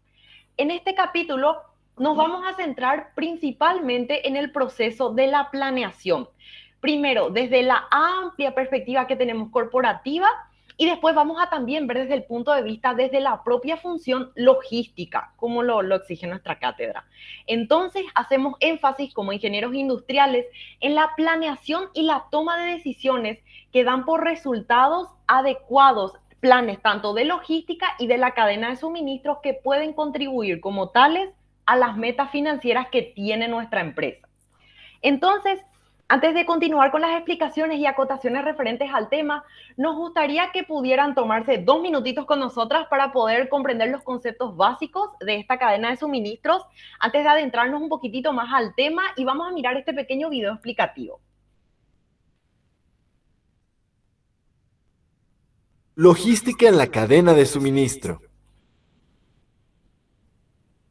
En este capítulo nos vamos a centrar principalmente en el proceso de la planeación. Primero, desde la amplia perspectiva que tenemos corporativa y después vamos a también ver desde el punto de vista desde la propia función logística, como lo exige nuestra cátedra. Entonces, hacemos énfasis como ingenieros industriales en la planeación y la toma de decisiones que dan por resultados adecuados planes tanto de logística y de la cadena de suministros que pueden contribuir como tales a las metas financieras que tiene nuestra empresa. Entonces, antes de continuar con las explicaciones y acotaciones referentes al tema, nos gustaría que pudieran tomarse 2 minutitos con nosotras para poder comprender los conceptos básicos de esta cadena de suministros antes de adentrarnos un poquitito más al tema y vamos a mirar este pequeño video explicativo. Logística en la cadena de suministro.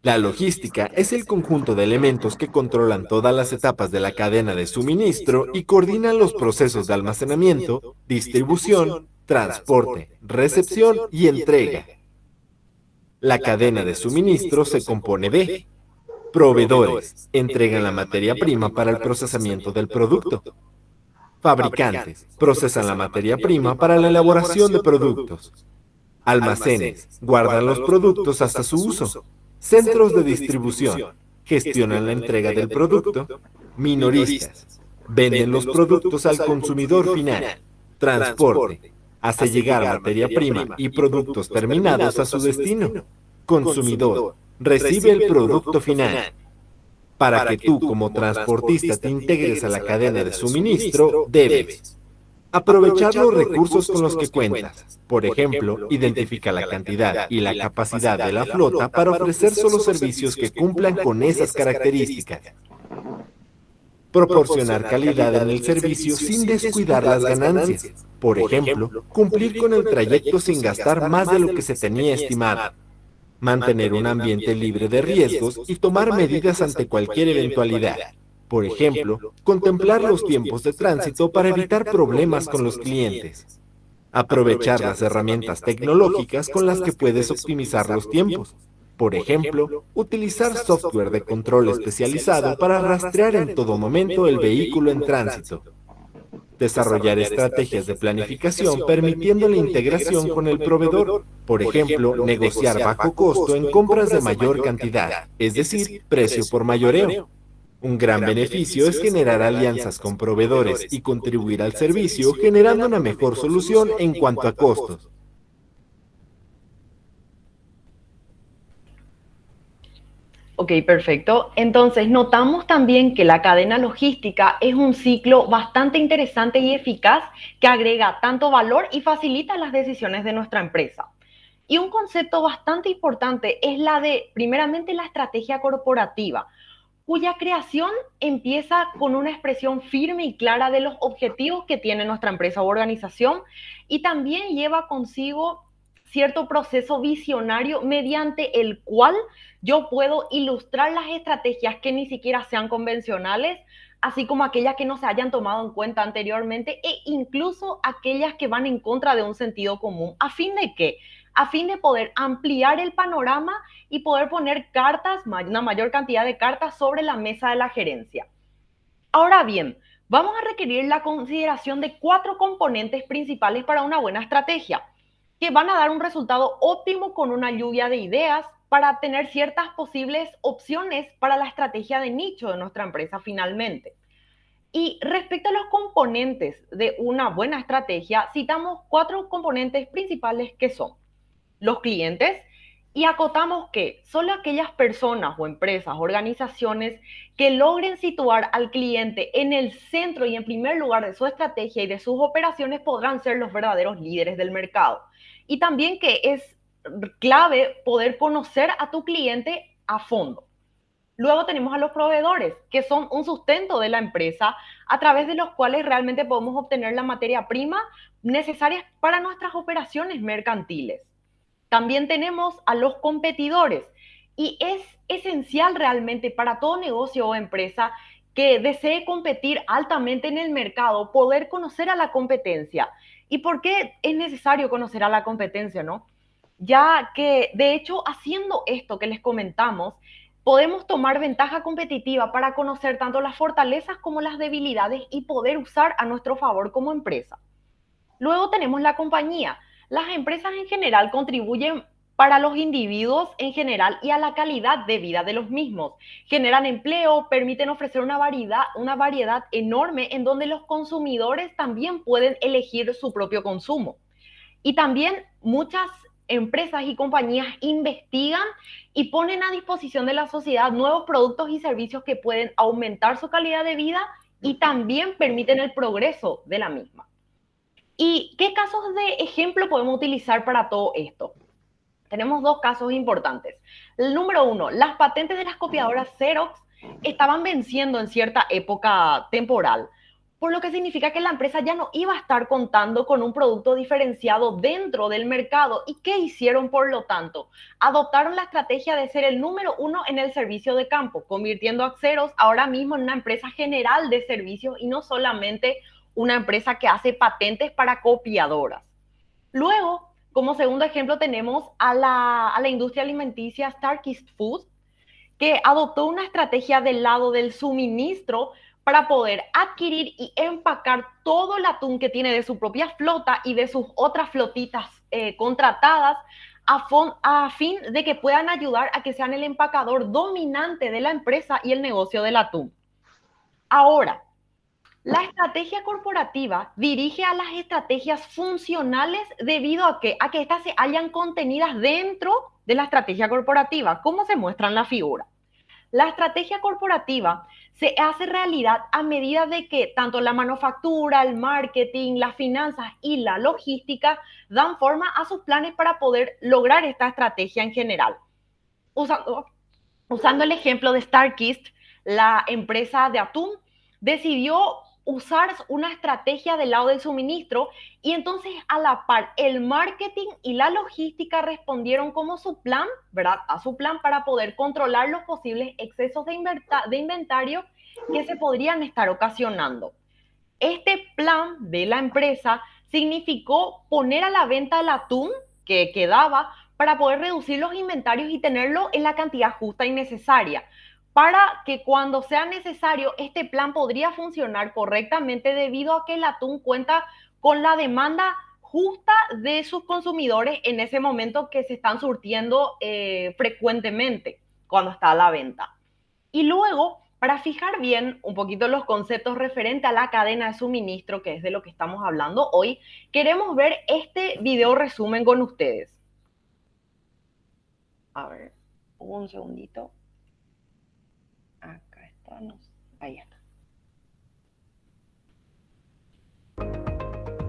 La logística es el conjunto de elementos que controlan todas las etapas de la cadena de suministro y coordinan los procesos de almacenamiento, distribución, transporte, recepción y entrega. La cadena de suministro se compone de proveedores, entregan la materia prima para el procesamiento del producto. Fabricantes, procesan la materia prima para la elaboración de productos. Almacenes, guardan los productos hasta su uso. Centros de distribución, gestionan la entrega del producto. Minoristas, venden los productos al consumidor final. Transporte, hace llegar materia prima y productos terminados a su destino. Consumidor, recibe el producto final. Para que tú como transportista te integres a la cadena de suministro, debes aprovechar los recursos con los que cuentas. Por ejemplo, identifica la cantidad y la capacidad de la flota para ofrecer solo servicios que cumplan con esas características. Proporcionar calidad en el servicio sin descuidar las ganancias. Por ejemplo, cumplir con el trayecto sin gastar más de lo que se tenía estimado. Mantener un ambiente libre de riesgos y tomar medidas ante cualquier eventualidad. Por ejemplo, contemplar los tiempos de tránsito para evitar problemas con los clientes. Aprovechar las herramientas tecnológicas con las que puedes optimizar los tiempos. Por ejemplo, utilizar software de control especializado para rastrear en todo momento el vehículo en tránsito. Desarrollar estrategias de planificación permitiendo la integración con el proveedor. Por ejemplo, negociar bajo costo en compras de mayor cantidad, es decir, precio por mayoreo. Un gran beneficio es generar alianzas con proveedores y contribuir al servicio generando una mejor solución en cuanto a costos. Ok, perfecto. Entonces, notamos también que la cadena logística es un ciclo bastante interesante y eficaz que agrega tanto valor y facilita las decisiones de nuestra empresa. Y un concepto bastante importante es la de, primeramente, la estrategia corporativa, cuya creación empieza con una expresión firme y clara de los objetivos que tiene nuestra empresa o organización y también lleva consigo cierto proceso visionario mediante el cual yo puedo ilustrar las estrategias que ni siquiera sean convencionales, así como aquellas que no se hayan tomado en cuenta anteriormente e incluso aquellas que van en contra de un sentido común. ¿A fin de qué? A fin de poder ampliar el panorama y poder poner cartas, una mayor cantidad de cartas sobre la mesa de la gerencia. Ahora bien, vamos a requerir la consideración de 4 componentes principales para una buena estrategia, que van a dar un resultado óptimo con una lluvia de ideas para tener ciertas posibles opciones para la estrategia de nicho de nuestra empresa finalmente. Y respecto a los componentes de una buena estrategia, citamos 4 componentes principales que son los clientes, y acotamos que solo aquellas personas o empresas, organizaciones que logren situar al cliente en el centro y en primer lugar de su estrategia y de sus operaciones podrán ser los verdaderos líderes del mercado. Y también que es clave poder conocer a tu cliente a fondo. Luego tenemos a los proveedores, que son un sustento de la empresa a través de los cuales realmente podemos obtener la materia prima necesaria para nuestras operaciones mercantiles. También tenemos a los competidores y es esencial realmente para todo negocio o empresa que desee competir altamente en el mercado, poder conocer a la competencia. ¿Y por qué es necesario conocer a la competencia, no? Ya que, de hecho, haciendo esto que les comentamos, podemos tomar ventaja competitiva para conocer tanto las fortalezas como las debilidades y poder usar a nuestro favor como empresa. Luego tenemos la compañía. Las empresas en general contribuyen para los individuos en general y a la calidad de vida de los mismos. Generan empleo, permiten ofrecer una variedad enorme en donde los consumidores también pueden elegir su propio consumo. Y también muchas empresas y compañías investigan y ponen a disposición de la sociedad nuevos productos y servicios que pueden aumentar su calidad de vida y también permiten el progreso de la misma. ¿Y qué casos de ejemplo podemos utilizar para todo esto? Tenemos dos casos importantes. El número uno, las patentes de las copiadoras Xerox estaban venciendo en cierta época temporal, por lo que significa que la empresa ya no iba a estar contando con un producto diferenciado dentro del mercado. ¿Y qué hicieron, por lo tanto? Adoptaron la estrategia de ser el número uno en el servicio de campo, convirtiendo a Xerox ahora mismo en una empresa general de servicios y no solamente una empresa que hace patentes para copiadoras. Luego, como segundo ejemplo, tenemos a la industria alimenticia Starkist Foods, que adoptó una estrategia del lado del suministro para poder adquirir y empacar todo el atún que tiene de su propia flota y de sus otras flotitas contratadas a fin de que puedan ayudar a que sean el empacador dominante de la empresa y el negocio del atún. Ahora, la estrategia corporativa dirige a las estrategias funcionales debido a que estas se hallan contenidas dentro de la estrategia corporativa, como se muestra en la figura. La estrategia corporativa se hace realidad a medida de que tanto la manufactura, el marketing, las finanzas y la logística dan forma a sus planes para poder lograr esta estrategia en general. Usando el ejemplo de Starkist, la empresa de atún decidió usar una estrategia del lado del suministro y entonces a la par el marketing y la logística respondieron como su plan, ¿verdad? A su plan para poder controlar los posibles excesos de inventario que se podrían estar ocasionando. Este plan de la empresa significó poner a la venta el atún que quedaba para poder reducir los inventarios y tenerlo en la cantidad justa y necesaria, para que cuando sea necesario este plan podría funcionar correctamente debido a que el atún cuenta con la demanda justa de sus consumidores en ese momento que se están surtiendo frecuentemente cuando está a la venta. Y luego, para fijar bien un poquito los conceptos referentes a la cadena de suministro, que es de lo que estamos hablando hoy, queremos ver este video resumen con ustedes. A ver, un segundito. Acá está, ahí está.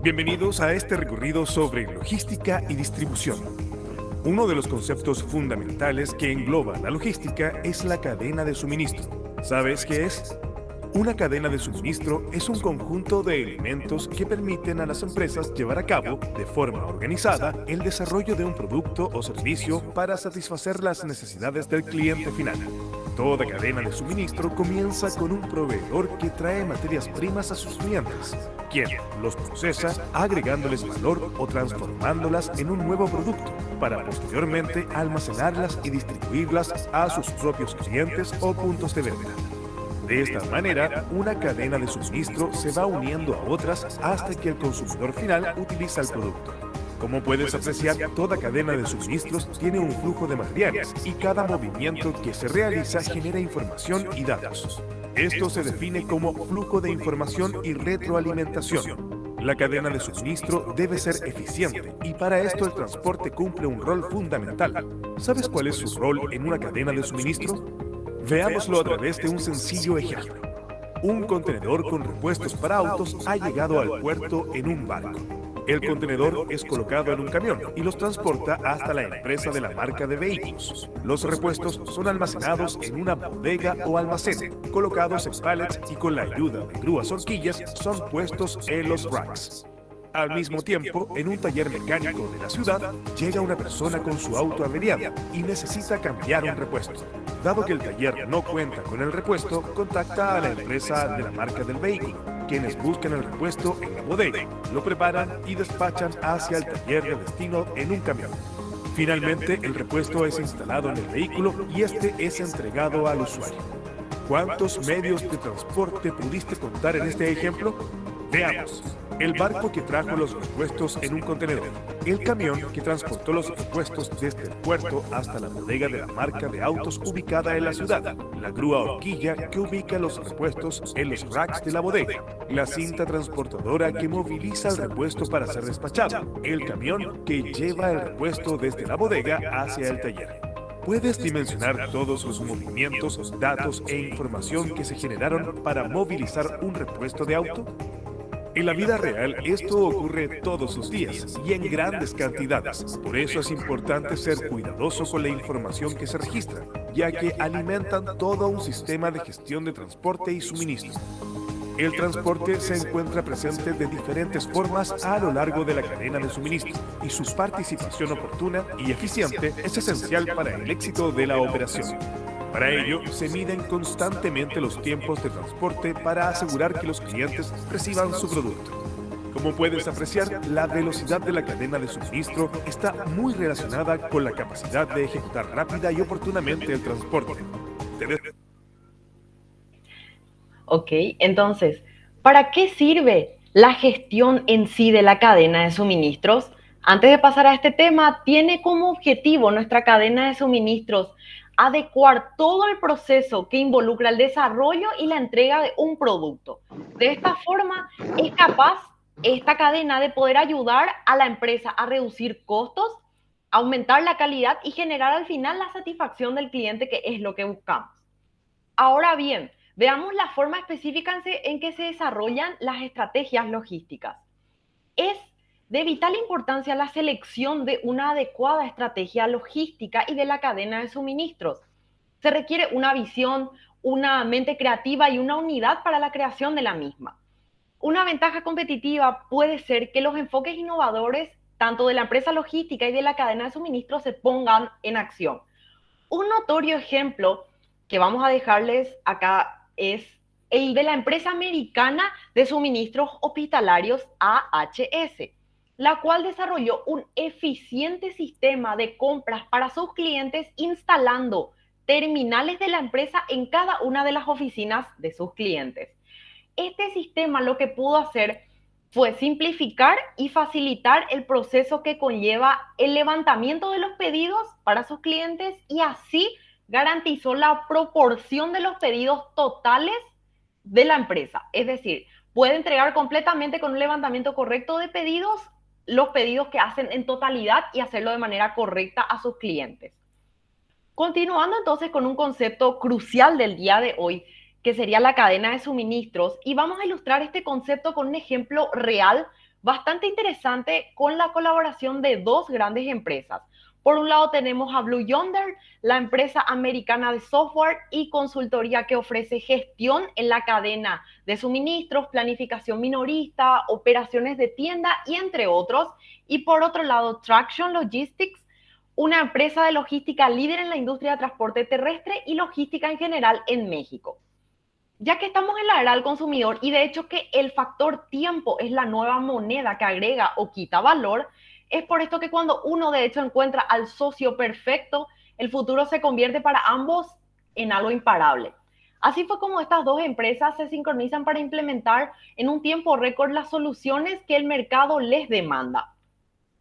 Bienvenidos a este recorrido sobre logística y distribución. Uno de los conceptos fundamentales que engloba la logística es la cadena de suministro. ¿Sabes qué es? Una cadena de suministro es un conjunto de elementos que permiten a las empresas llevar a cabo de forma organizada el desarrollo de un producto o servicio para satisfacer las necesidades del cliente final. Toda cadena de suministro comienza con un proveedor que trae materias primas a sus clientes, quien los procesa agregándoles valor o transformándolas en un nuevo producto para posteriormente almacenarlas y distribuirlas a sus propios clientes o puntos de venta. De esta manera, una cadena de suministro se va uniendo a otras hasta que el consumidor final utiliza el producto. Como puedes apreciar, toda cadena de suministros tiene un flujo de materiales y cada movimiento que se realiza genera información y datos. Esto se define como flujo de información y retroalimentación. La cadena de suministro debe ser eficiente y para esto el transporte cumple un rol fundamental. ¿Sabes cuál es su rol en una cadena de suministro? Veámoslo a través de un sencillo ejemplo. Un contenedor con repuestos para autos ha llegado al puerto en un barco. El contenedor es colocado en un camión y los transporta hasta la empresa de la marca de vehículos. Los repuestos son almacenados en una bodega o almacén, colocados en pallets y con la ayuda de grúas horquillas son puestos en los racks. Al mismo tiempo, en un taller mecánico de la ciudad, llega una persona con su auto averiado y necesita cambiar un repuesto. Dado que el taller no cuenta con el repuesto, contacta a la empresa de la marca del vehículo, quienes buscan el repuesto en la bodega, lo preparan y despachan hacia el taller de destino en un camión. Finalmente, el repuesto es instalado en el vehículo y este es entregado al usuario. ¿Cuántos medios de transporte pudiste contar en este ejemplo? Veamos. El barco que trajo los repuestos en un contenedor, el camión que transportó los repuestos desde el puerto hasta la bodega de la marca de autos ubicada en la ciudad, la grúa horquilla que ubica los repuestos en los racks de la bodega, la cinta transportadora que moviliza el repuesto para ser despachado, el camión que lleva el repuesto desde la bodega hacia el taller. ¿Puedes dimensionar todos los movimientos, datos e información que se generaron para movilizar un repuesto de auto? En la vida real, esto ocurre todos los días y en grandes cantidades. Por eso es importante ser cuidadoso con la información que se registra, ya que alimentan todo un sistema de gestión de transporte y suministro. El transporte se encuentra presente de diferentes formas a lo largo de la cadena de suministro, y su participación oportuna y eficiente es esencial para el éxito de la operación. Para ello, se miden constantemente los tiempos de transporte para asegurar que los clientes reciban su producto. Como puedes apreciar, la velocidad de la cadena de suministro está muy relacionada con la capacidad de ejecutar rápida y oportunamente el transporte. Ok, entonces, ¿para qué sirve la gestión en sí de la cadena de suministros? Antes de pasar a este tema, tiene como objetivo nuestra cadena de suministros adecuar todo el proceso que involucra el desarrollo y la entrega de un producto. De esta forma, es capaz esta cadena de poder ayudar a la empresa a reducir costos, aumentar la calidad y generar al final la satisfacción del cliente, que es lo que buscamos. Ahora bien, veamos la forma específica en que se desarrollan las estrategias logísticas. Es de vital importancia la selección de una adecuada estrategia logística y de la cadena de suministros. Se requiere una visión, una mente creativa y una unidad para la creación de la misma. Una ventaja competitiva puede ser que los enfoques innovadores, tanto de la empresa logística y de la cadena de suministros, se pongan en acción. Un notorio ejemplo que vamos a dejarles acá es el de la empresa americana de suministros hospitalarios AHS, la cual desarrolló un eficiente sistema de compras para sus clientes instalando terminales de la empresa en cada una de las oficinas de sus clientes. Este sistema lo que pudo hacer fue simplificar y facilitar el proceso que conlleva el levantamiento de los pedidos para sus clientes y así garantizó la proporción de los pedidos totales de la empresa. Es decir, puede entregar completamente con un levantamiento correcto de pedidos los pedidos que hacen en totalidad y hacerlo de manera correcta a sus clientes. Continuando entonces con un concepto crucial del día de hoy, que sería la cadena de suministros, y vamos a ilustrar este concepto con un ejemplo real bastante interesante con la colaboración de dos grandes empresas. Por un lado tenemos a Blue Yonder, la empresa americana de software y consultoría que ofrece gestión en la cadena de suministros, planificación minorista, operaciones de tienda y entre otros. Y por otro lado, Traction Logistics, una empresa de logística líder en la industria de transporte terrestre y logística en general en México. Ya que estamos en la era del consumidor y de hecho que el factor tiempo es la nueva moneda que agrega o quita valor, es por esto que cuando uno de hecho encuentra al socio perfecto, el futuro se convierte para ambos en algo imparable. Así fue como estas dos empresas se sincronizan para implementar en un tiempo récord las soluciones que el mercado les demanda.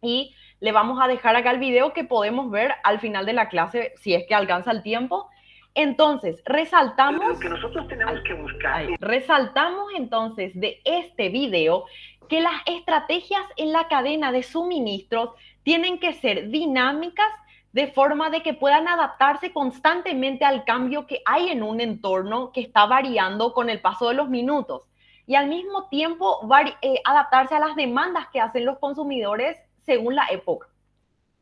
Y le vamos a dejar acá el video que podemos ver al final de la clase si es que alcanza el tiempo. Entonces, resaltamos... Lo que nosotros tenemos que buscar. Resaltamos entonces de este video que las estrategias en la cadena de suministros tienen que ser dinámicas de forma de que puedan adaptarse constantemente al cambio que hay en un entorno que está variando con el paso de los minutos. y al mismo tiempo adaptarse a las demandas que hacen los consumidores según la época.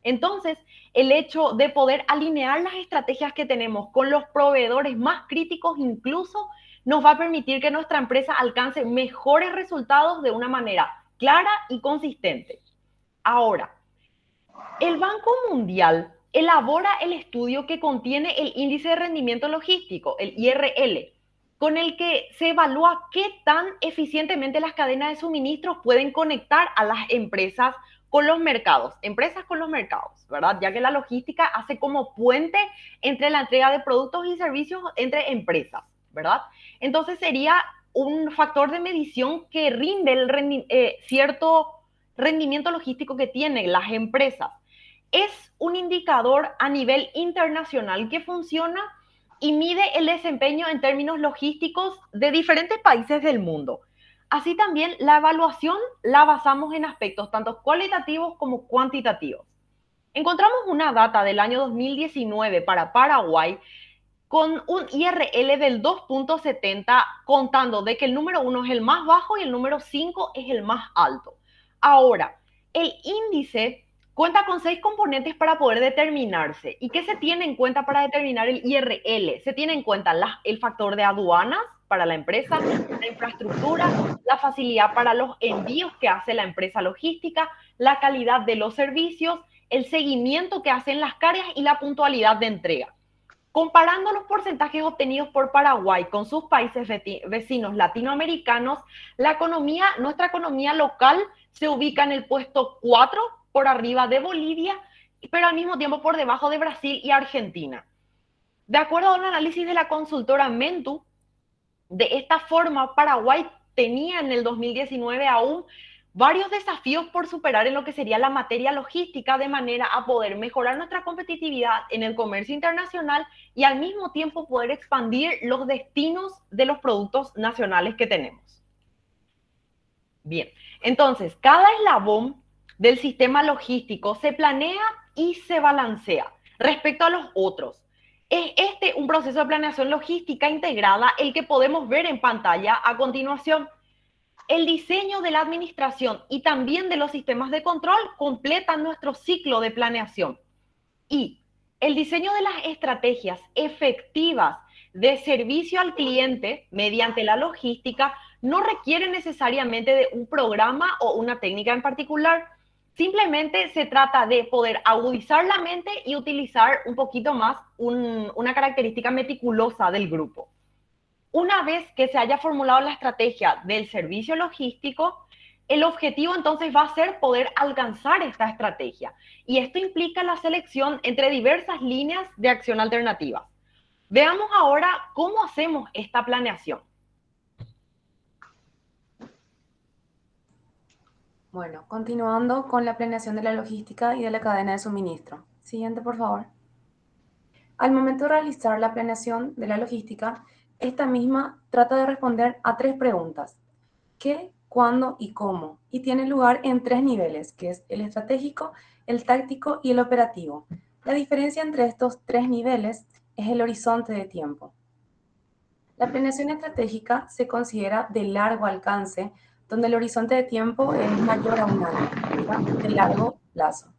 Entonces, el hecho de poder alinear las estrategias que tenemos con los proveedores más críticos incluso nos va a permitir que nuestra empresa alcance mejores resultados de una manera clara y consistente. Ahora, el Banco Mundial elabora el estudio que contiene el índice de rendimiento logístico, el IRL, con el que se evalúa qué tan eficientemente las cadenas de suministros pueden conectar a las empresas con los mercados, ¿verdad? Ya que la logística hace como puente entre la entrega de productos y servicios entre empresas, ¿verdad? Entonces sería un factor de medición que rinde cierto rendimiento logístico que tienen las empresas. Es un indicador a nivel internacional que funciona y mide el desempeño en términos logísticos de diferentes países del mundo. Así también la evaluación la basamos en aspectos tanto cualitativos como cuantitativos. Encontramos una data del año 2019 para Paraguay con un IRL del 2.70, contando de que el número 1 es el más bajo y el número 5 es el más alto. Ahora, el índice cuenta con 6 componentes para poder determinarse. ¿Y qué se tiene en cuenta para determinar el IRL? Se tiene en cuenta el factor de aduanas para la empresa, la infraestructura, la facilidad para los envíos que hace la empresa logística, la calidad de los servicios, el seguimiento que hacen las cargas y la puntualidad de entrega. Comparando los porcentajes obtenidos por Paraguay con sus países vecinos latinoamericanos, nuestra economía local se ubica en el puesto 4 por arriba de Bolivia, pero al mismo tiempo por debajo de Brasil y Argentina. De acuerdo a un análisis de la consultora Mentu, de esta forma Paraguay tenía en el 2019 aún varios desafíos por superar en lo que sería la materia logística, de manera a poder mejorar nuestra competitividad en el comercio internacional y al mismo tiempo poder expandir los destinos de los productos nacionales que tenemos. Bien, entonces cada eslabón del sistema logístico se planea y se balancea respecto a los otros. Es este un proceso de planeación logística integrada el que podemos ver en pantalla a continuación. El diseño de la administración y también de los sistemas de control completan nuestro ciclo de planeación. Y el diseño de las estrategias efectivas de servicio al cliente mediante la logística no requiere necesariamente de un programa o una técnica en particular. Simplemente se trata de poder agudizar la mente y utilizar un poquito más una característica meticulosa del grupo. Una vez que se haya formulado la estrategia del servicio logístico, el objetivo entonces va a ser poder alcanzar esta estrategia. Y esto implica la selección entre diversas líneas de acción alternativas. Veamos ahora cómo hacemos esta planeación. Bueno, continuando con la planeación de la logística y de la cadena de suministro. Siguiente, por favor. Al momento de realizar la planeación de la logística, esta misma trata de responder a 3 preguntas: ¿qué, cuándo y cómo? Y tiene lugar en 3 niveles, que es el estratégico, el táctico y el operativo. La diferencia entre estos 3 niveles es el horizonte de tiempo. La planeación estratégica se considera de largo alcance, donde el horizonte de tiempo es mayor a un año, ¿verdad? De largo plazo.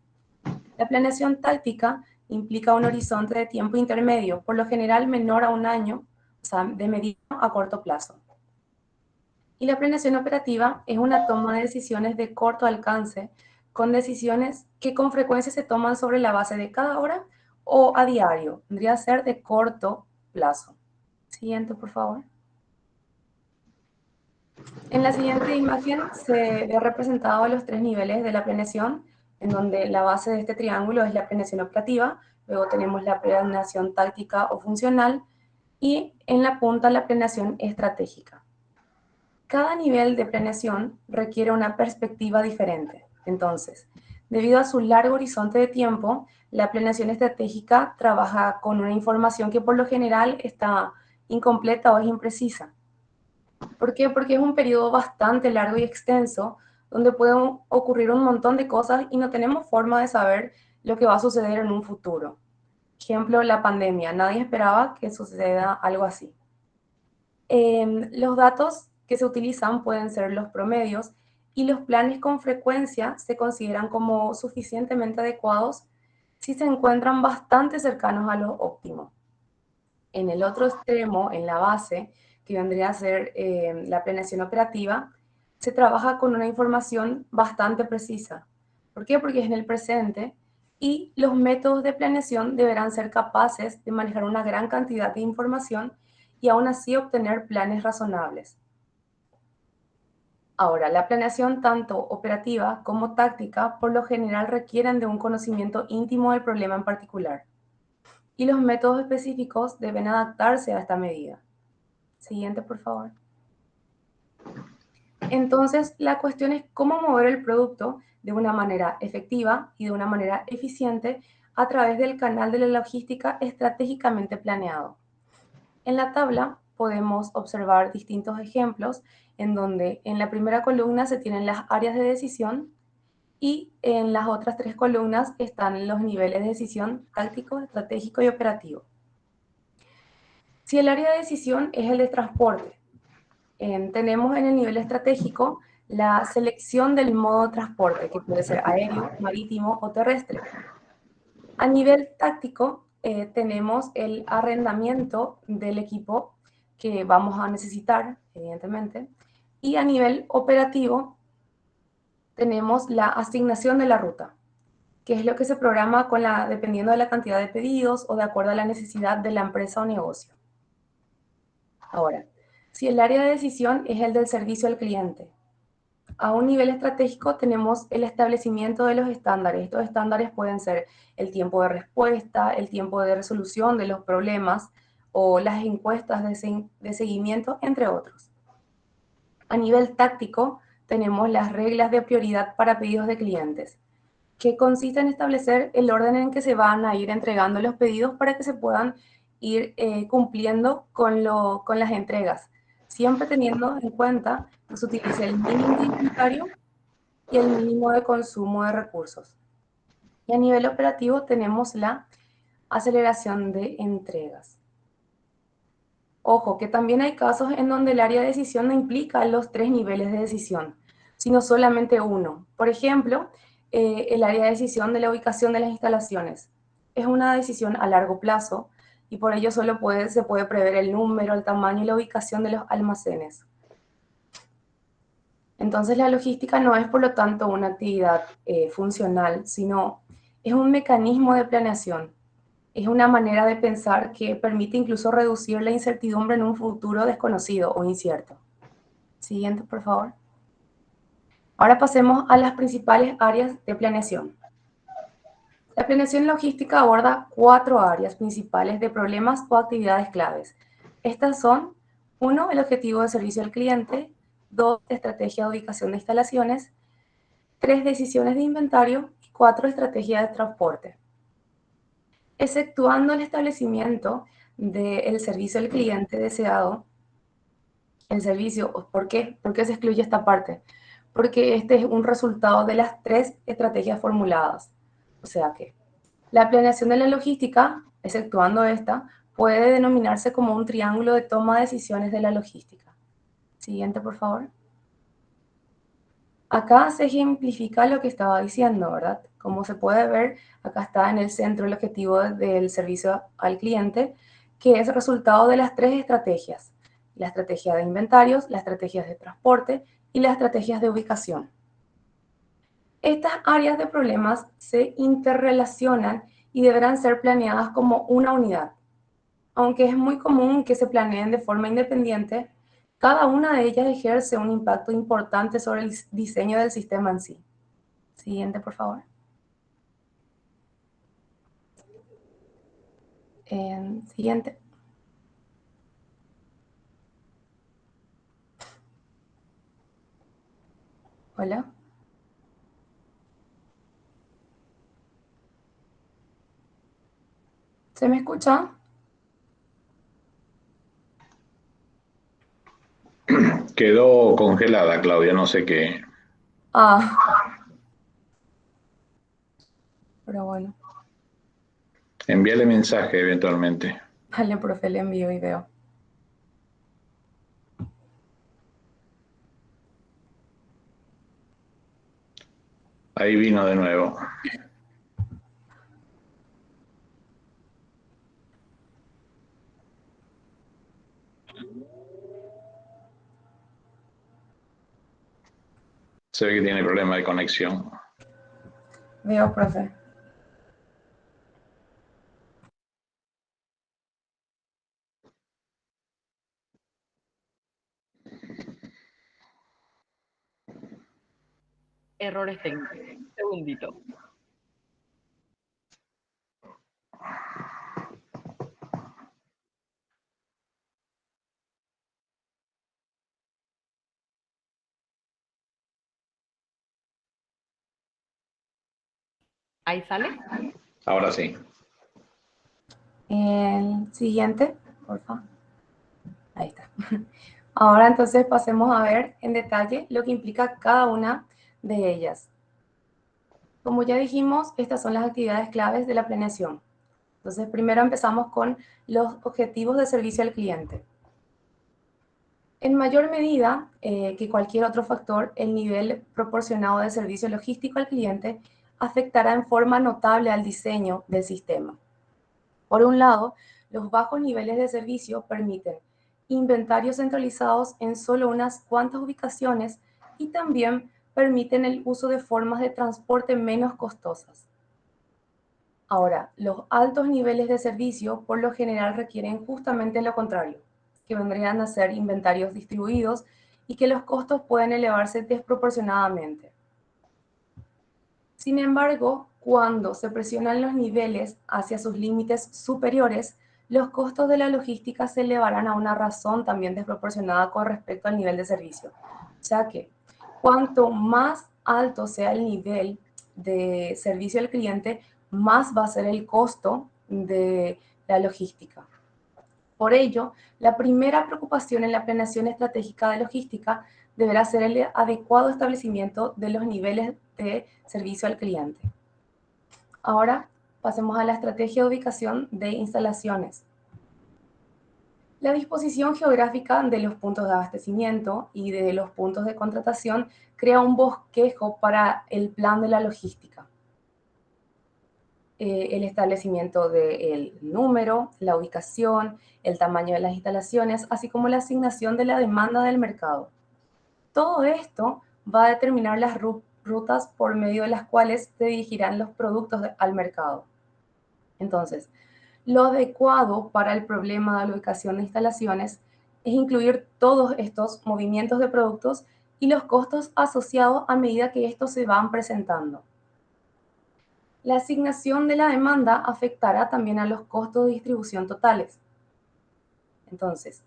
La planeación táctica implica un horizonte de tiempo intermedio, por lo general menor a un año, o sea, de mediano a corto plazo. Y la planeación operativa es una toma de decisiones de corto alcance, con decisiones que con frecuencia se toman sobre la base de cada hora o a diario. Tendría que ser de corto plazo. Siguiente, por favor. En la siguiente imagen se ve representado los 3 niveles de la planeación, en donde la base de este triángulo es la planeación operativa, luego tenemos la planeación táctica o funcional y en la punta la planeación estratégica. Cada nivel de planeación requiere una perspectiva diferente. Entonces, debido a su largo horizonte de tiempo, la planeación estratégica trabaja con una información que por lo general está incompleta o es imprecisa. ¿Por qué? Porque es un periodo bastante largo y extenso donde pueden ocurrir un montón de cosas y no tenemos forma de saber lo que va a suceder en un futuro. Ejemplo, la pandemia. Nadie esperaba que suceda algo así. Los datos que se utilizan pueden ser los promedios y los planes con frecuencia se consideran como suficientemente adecuados si se encuentran bastante cercanos a lo óptimo. En el otro extremo, en la base, que vendría a ser la planeación operativa, se trabaja con una información bastante precisa. ¿Por qué? Porque es en el presente y los métodos de planeación deberán ser capaces de manejar una gran cantidad de información y aún así obtener planes razonables. Ahora, la planeación tanto operativa como táctica por lo general requieren de un conocimiento íntimo del problema en particular y los métodos específicos deben adaptarse a esta medida. Siguiente, por favor. Entonces, la cuestión es cómo mover el producto de una manera efectiva y de una manera eficiente a través del canal de la logística estratégicamente planeado. En la tabla podemos observar distintos ejemplos en donde en la primera columna se tienen las áreas de decisión y en las otras tres columnas están los niveles de decisión táctico, estratégico y operativo. Si el área de decisión es el de transporte, tenemos en el nivel estratégico la selección del modo de transporte, que puede ser aéreo, marítimo o terrestre. A nivel táctico, tenemos el arrendamiento del equipo que vamos a necesitar, evidentemente. Y a nivel operativo, tenemos la asignación de la ruta, que es lo que se programa dependiendo de la cantidad de pedidos o de acuerdo a la necesidad de la empresa o negocio. Ahora, si el área de decisión es el del servicio al cliente, a un nivel estratégico tenemos el establecimiento de los estándares. Estos estándares pueden ser el tiempo de respuesta, el tiempo de resolución de los problemas o las encuestas de seguimiento, entre otros. A nivel táctico tenemos las reglas de prioridad para pedidos de clientes, que consiste en establecer el orden en que se van a ir entregando los pedidos para que se puedan ir cumpliendo con las entregas, siempre teniendo en cuenta que se utilice el mínimo de inventario y el mínimo de consumo de recursos. Y a nivel operativo tenemos la aceleración de entregas. Ojo, que también hay casos en donde el área de decisión no implica los tres niveles de decisión, sino solamente uno. Por ejemplo, el área de decisión de la ubicación de las instalaciones. Es una decisión a largo plazo y por ello solo se puede prever el número, el tamaño y la ubicación de los almacenes. Entonces la logística no es por lo tanto una actividad funcional, sino es un mecanismo de planeación. Es una manera de pensar que permite incluso reducir la incertidumbre en un futuro desconocido o incierto. Siguiente, por favor. Ahora pasemos a las principales áreas de planeación. La planeación logística aborda 4 áreas principales de problemas o actividades claves. Estas son, 1, el objetivo de servicio al cliente, 2, estrategia de ubicación de instalaciones, 3, decisiones de inventario y 4, estrategia de transporte. Exceptuando el establecimiento del servicio al cliente deseado, el servicio, ¿por qué? ¿Por qué se excluye esta parte? Porque este es un resultado de las 3 estrategias formuladas. O sea que la planeación de la logística, exceptuando esta, puede denominarse como un triángulo de toma de decisiones de la logística. Siguiente, por favor. Acá se ejemplifica lo que estaba diciendo, ¿verdad? Como se puede ver, acá está en el centro el objetivo del servicio al cliente, que es el resultado de las 3 estrategias. La estrategia de inventarios, las estrategias de transporte y las estrategias de ubicación. Estas áreas de problemas se interrelacionan y deberán ser planeadas como una unidad. Aunque es muy común que se planeen de forma independiente, cada una de ellas ejerce un impacto importante sobre el diseño del sistema en sí. Siguiente, por favor. Siguiente. Hola. ¿Se me escucha? Quedó congelada, Claudia, no sé qué. Pero bueno. Envíale mensaje eventualmente. Vale, profe, le envío y veo. Ahí vino de nuevo. Se ve que tiene problema de conexión. Veo, profe. Errores técnicos. Un segundito. Ahí sale. Ahora sí. El siguiente, por favor. Ahí está. Ahora entonces pasemos a ver en detalle lo que implica cada una de ellas. Como ya dijimos, estas son las actividades claves de la planeación. Entonces, primero empezamos con los objetivos de servicio al cliente. En mayor medida que cualquier otro factor, el nivel proporcionado de servicio logístico al cliente afectará en forma notable al diseño del sistema. Por un lado, los bajos niveles de servicio permiten inventarios centralizados en solo unas cuantas ubicaciones y también permiten el uso de formas de transporte menos costosas. Ahora, los altos niveles de servicio por lo general requieren justamente lo contrario, que vendrían a ser inventarios distribuidos y que los costos pueden elevarse desproporcionadamente. Sin embargo, cuando se presionan los niveles hacia sus límites superiores, los costos de la logística se elevarán a una razón también desproporcionada con respecto al nivel de servicio. O sea que cuanto más alto sea el nivel de servicio al cliente, más va a ser el costo de la logística. Por ello, la primera preocupación en la planeación estratégica de logística deberá ser el adecuado establecimiento de los niveles de servicio al cliente. Ahora pasemos a la estrategia de ubicación de instalaciones. La disposición geográfica de los puntos de abastecimiento y de los puntos de contratación crea un bosquejo para el plan de la logística. El establecimiento del número, la ubicación, el tamaño de las instalaciones, así como la asignación de la demanda del mercado. Todo esto va a determinar las rutas por medio de las cuales se dirigirán los productos al mercado. Entonces, lo adecuado para el problema de la ubicación de instalaciones es incluir todos estos movimientos de productos y los costos asociados a medida que estos se van presentando. La asignación de la demanda afectará también a los costos de distribución totales. Entonces,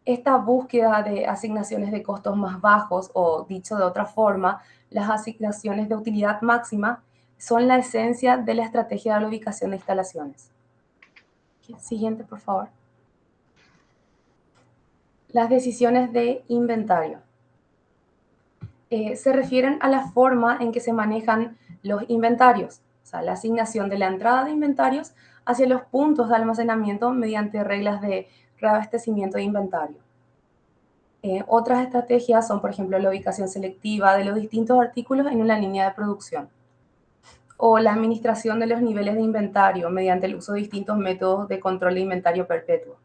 esta búsqueda de asignaciones de costos más bajos, o dicho de otra forma, las asignaciones de utilidad máxima, son la esencia de la estrategia de la ubicación de instalaciones. Siguiente, por favor. Las decisiones de inventario. Se refieren a la forma en que se manejan los inventarios, o sea, la asignación de la entrada de inventarios hacia los puntos de almacenamiento mediante reglas de reabastecimiento de inventario. Otras estrategias son, por ejemplo, la ubicación selectiva de los distintos artículos en una línea de producción, o la administración de los niveles de inventario mediante el uso de distintos métodos de control de inventario perpetuo.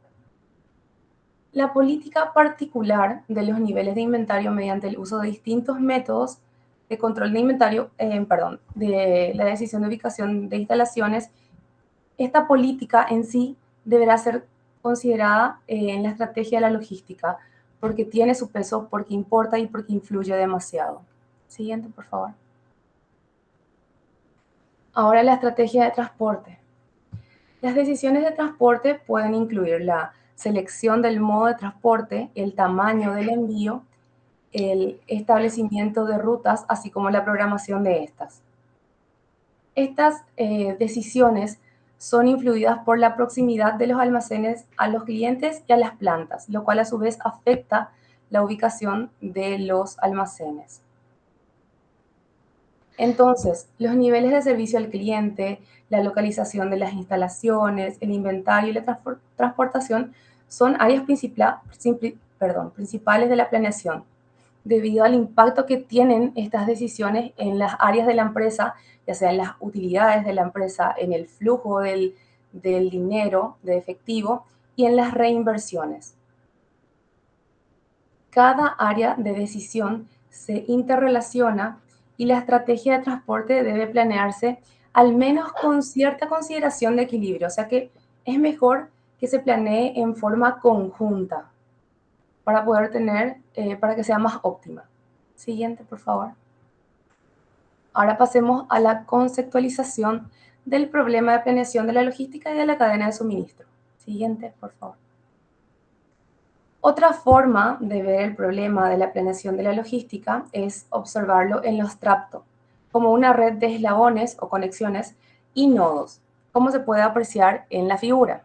La política particular de los niveles de inventario mediante el uso de distintos métodos de control de inventario, de la decisión de ubicación de instalaciones, esta política en sí deberá ser considerada en la estrategia de la logística, porque tiene su peso, porque importa y porque influye demasiado. Siguiente, por favor. Ahora la estrategia de transporte. Las decisiones de transporte pueden incluir la selección del modo de transporte, el tamaño del envío, el establecimiento de rutas, así como la programación de estas. Estas decisiones son influidas por la proximidad de los almacenes a los clientes y a las plantas, lo cual a su vez afecta la ubicación de los almacenes. Entonces, los niveles de servicio al cliente, la localización de las instalaciones, el inventario y la transportación son áreas principales de la planeación. debido al impacto que tienen estas decisiones en las áreas de la empresa, ya sea en las utilidades de la empresa, en el flujo del dinero, de efectivo, y en las reinversiones. Cada área de decisión se interrelaciona y la estrategia de transporte debe planearse al menos con cierta consideración de equilibrio. O sea que es mejor que se planee en forma conjunta para poder tener, para que sea más óptima. Siguiente, por favor. Ahora pasemos a la conceptualización del problema de planeación de la logística y de la cadena de suministro. Siguiente, por favor. Otra forma de ver el problema de la planeación de la logística es observarlo en los trapto, como una red de eslabones o conexiones y nodos, como se puede apreciar en la figura.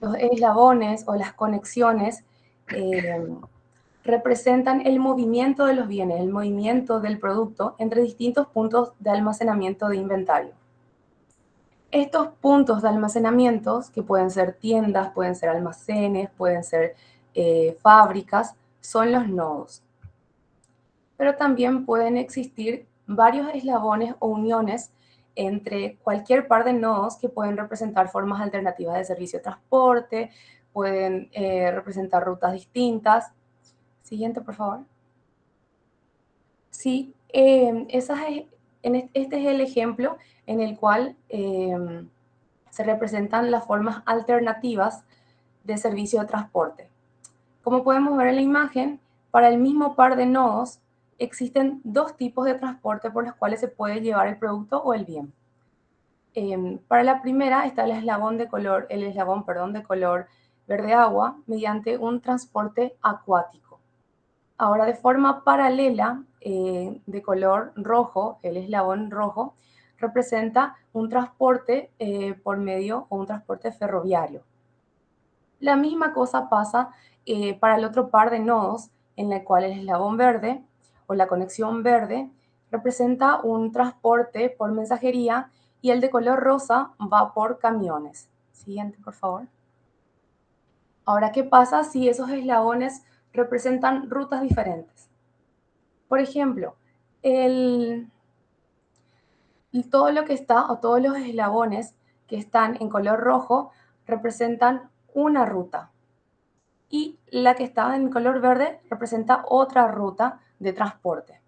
Los eslabones o las conexiones representan el movimiento de los bienes, el movimiento del producto entre distintos puntos de almacenamiento de inventario. Estos puntos de almacenamiento, que pueden ser tiendas, pueden ser almacenes, pueden ser fábricas, son los nodos. Pero también pueden existir varios eslabones o uniones entre cualquier par de nodos que pueden representar formas alternativas de servicio de transporte, pueden representar rutas distintas. Siguiente, por favor. Sí, este es el ejemplo en el cual se representan las formas alternativas de servicio de transporte. Como podemos ver en la imagen, para el mismo par de nodos existen dos tipos de transporte por los cuales se puede llevar el producto o el bien. Para la primera está el eslabón de color verde agua mediante un transporte acuático. Ahora, de forma paralela, de color rojo, el eslabón rojo representa un transporte por medio o un transporte ferroviario. La misma cosa pasa para el otro par de nodos, en el cual el eslabón verde o la conexión verde representa un transporte por mensajería y el de color rosa va por camiones. Siguiente, por favor. Ahora, ¿qué pasa si esos eslabones representan rutas diferentes? Por ejemplo, todo lo que está, o todos los eslabones que están en color rojo representan una ruta. Y la que está en color verde representa otra ruta de transporte.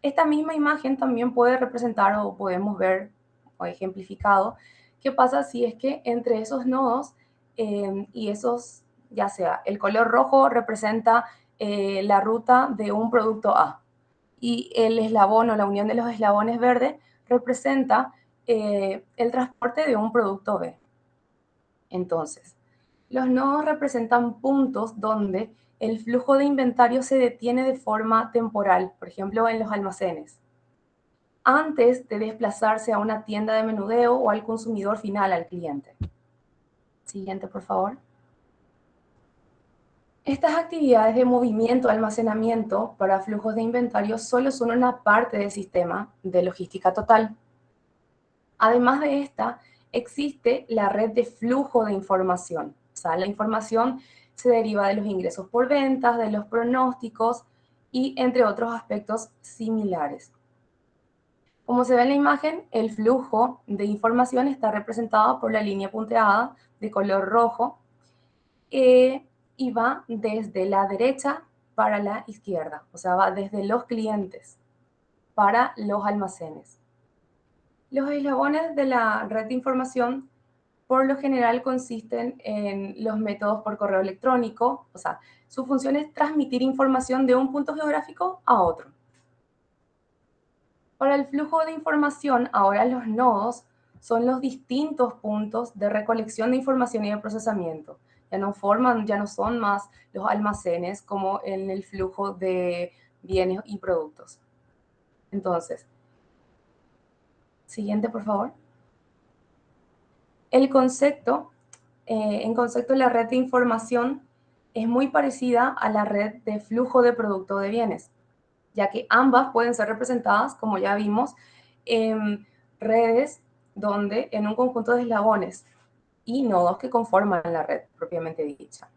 Esta misma imagen también puede representar, o podemos ver o ejemplificado, qué pasa si es que entre esos nodos y esos, ya sea el color rojo representa la ruta de un producto A y el eslabón o la unión de los eslabones verde representa el transporte de un producto B. Entonces, los nodos representan puntos donde el flujo de inventario se detiene de forma temporal, por ejemplo, en los almacenes, antes de desplazarse a una tienda de menudeo o al consumidor final, al cliente. Siguiente, por favor. Estas actividades de movimiento, almacenamiento para flujos de inventario solo son una parte del sistema de logística total. Además de esta, existe la red de flujo de información. O sea, la información se deriva de los ingresos por ventas, de los pronósticos y entre otros aspectos similares. Como se ve en la imagen, el flujo de información está representado por la línea punteada de color rojo y va desde la derecha para la izquierda, o sea, va desde los clientes para los almacenes. Los eslabones de la red de información por lo general consisten en los métodos por correo electrónico, o sea, su función es transmitir información de un punto geográfico a otro. Para el flujo de información, ahora los nodos son los distintos puntos de recolección de información y de procesamiento. Ya no son más los almacenes como en el flujo de bienes y productos. Entonces, siguiente, por favor. En concepto, la red de información es muy parecida a la red de flujo de producto de bienes, ya que ambas pueden ser representadas, como ya vimos, en redes donde en un conjunto de eslabones y nodos que conforman la red propiamente dicha.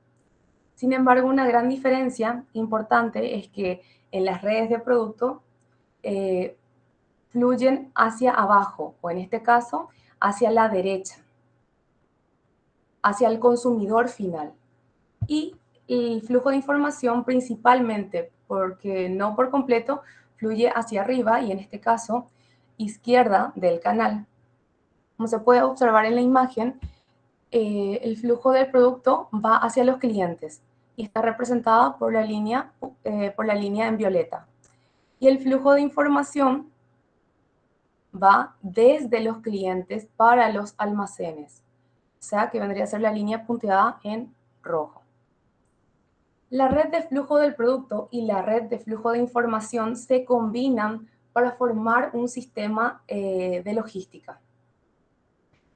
Sin embargo, una gran diferencia importante es que en las redes de producto fluyen hacia abajo, o en este caso, hacia la derecha, hacia el consumidor final. Y el flujo de información principalmente, porque no por completo, fluye hacia arriba y en este caso, izquierda del canal. Como se puede observar en la imagen, el flujo del producto va hacia los clientes y está representada por la línea en violeta. Y el flujo de información va desde los clientes para los almacenes, o sea que vendría a ser la línea punteada en rojo. La red de flujo del producto y la red de flujo de información se combinan para formar un sistema de logística.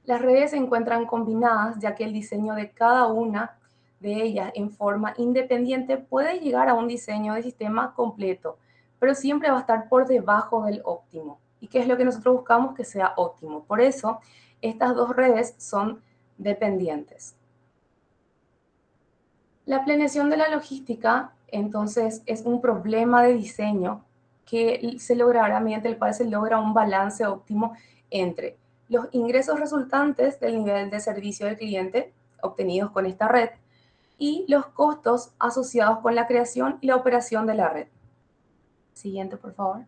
Las redes se encuentran combinadas ya que el diseño de cada una de ellas en forma independiente puede llegar a un diseño de sistema completo, pero siempre va a estar por debajo del óptimo. ¿Y qué es lo que nosotros buscamos? Que sea óptimo. Por eso, estas dos redes son dependientes. La planeación de la logística, entonces, es un problema de diseño que se logrará mediante el cual se logra un balance óptimo entre los ingresos resultantes del nivel de servicio del cliente obtenidos con esta red y los costos asociados con la creación y la operación de la red. Siguiente, por favor.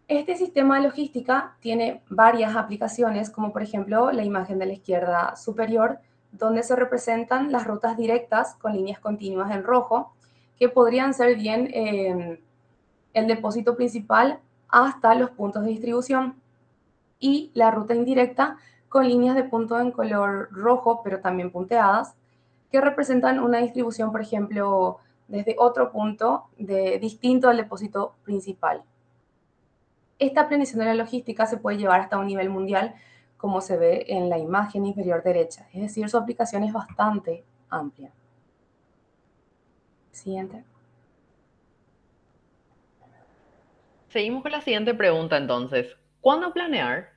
Este sistema de logística tiene varias aplicaciones, como por ejemplo la imagen de la izquierda superior, donde se representan las rutas directas con líneas continuas en rojo, que podrían ser bien el depósito principal hasta los puntos de distribución, y la ruta indirecta con líneas de punto en color rojo, pero también punteadas, que representan una distribución, por ejemplo, desde otro punto distinto al depósito principal. Esta planeación de la logística se puede llevar hasta un nivel mundial, como se ve en la imagen inferior derecha. Es decir, su aplicación es bastante amplia. Siguiente. Seguimos con la siguiente pregunta entonces. ¿Cuándo planear?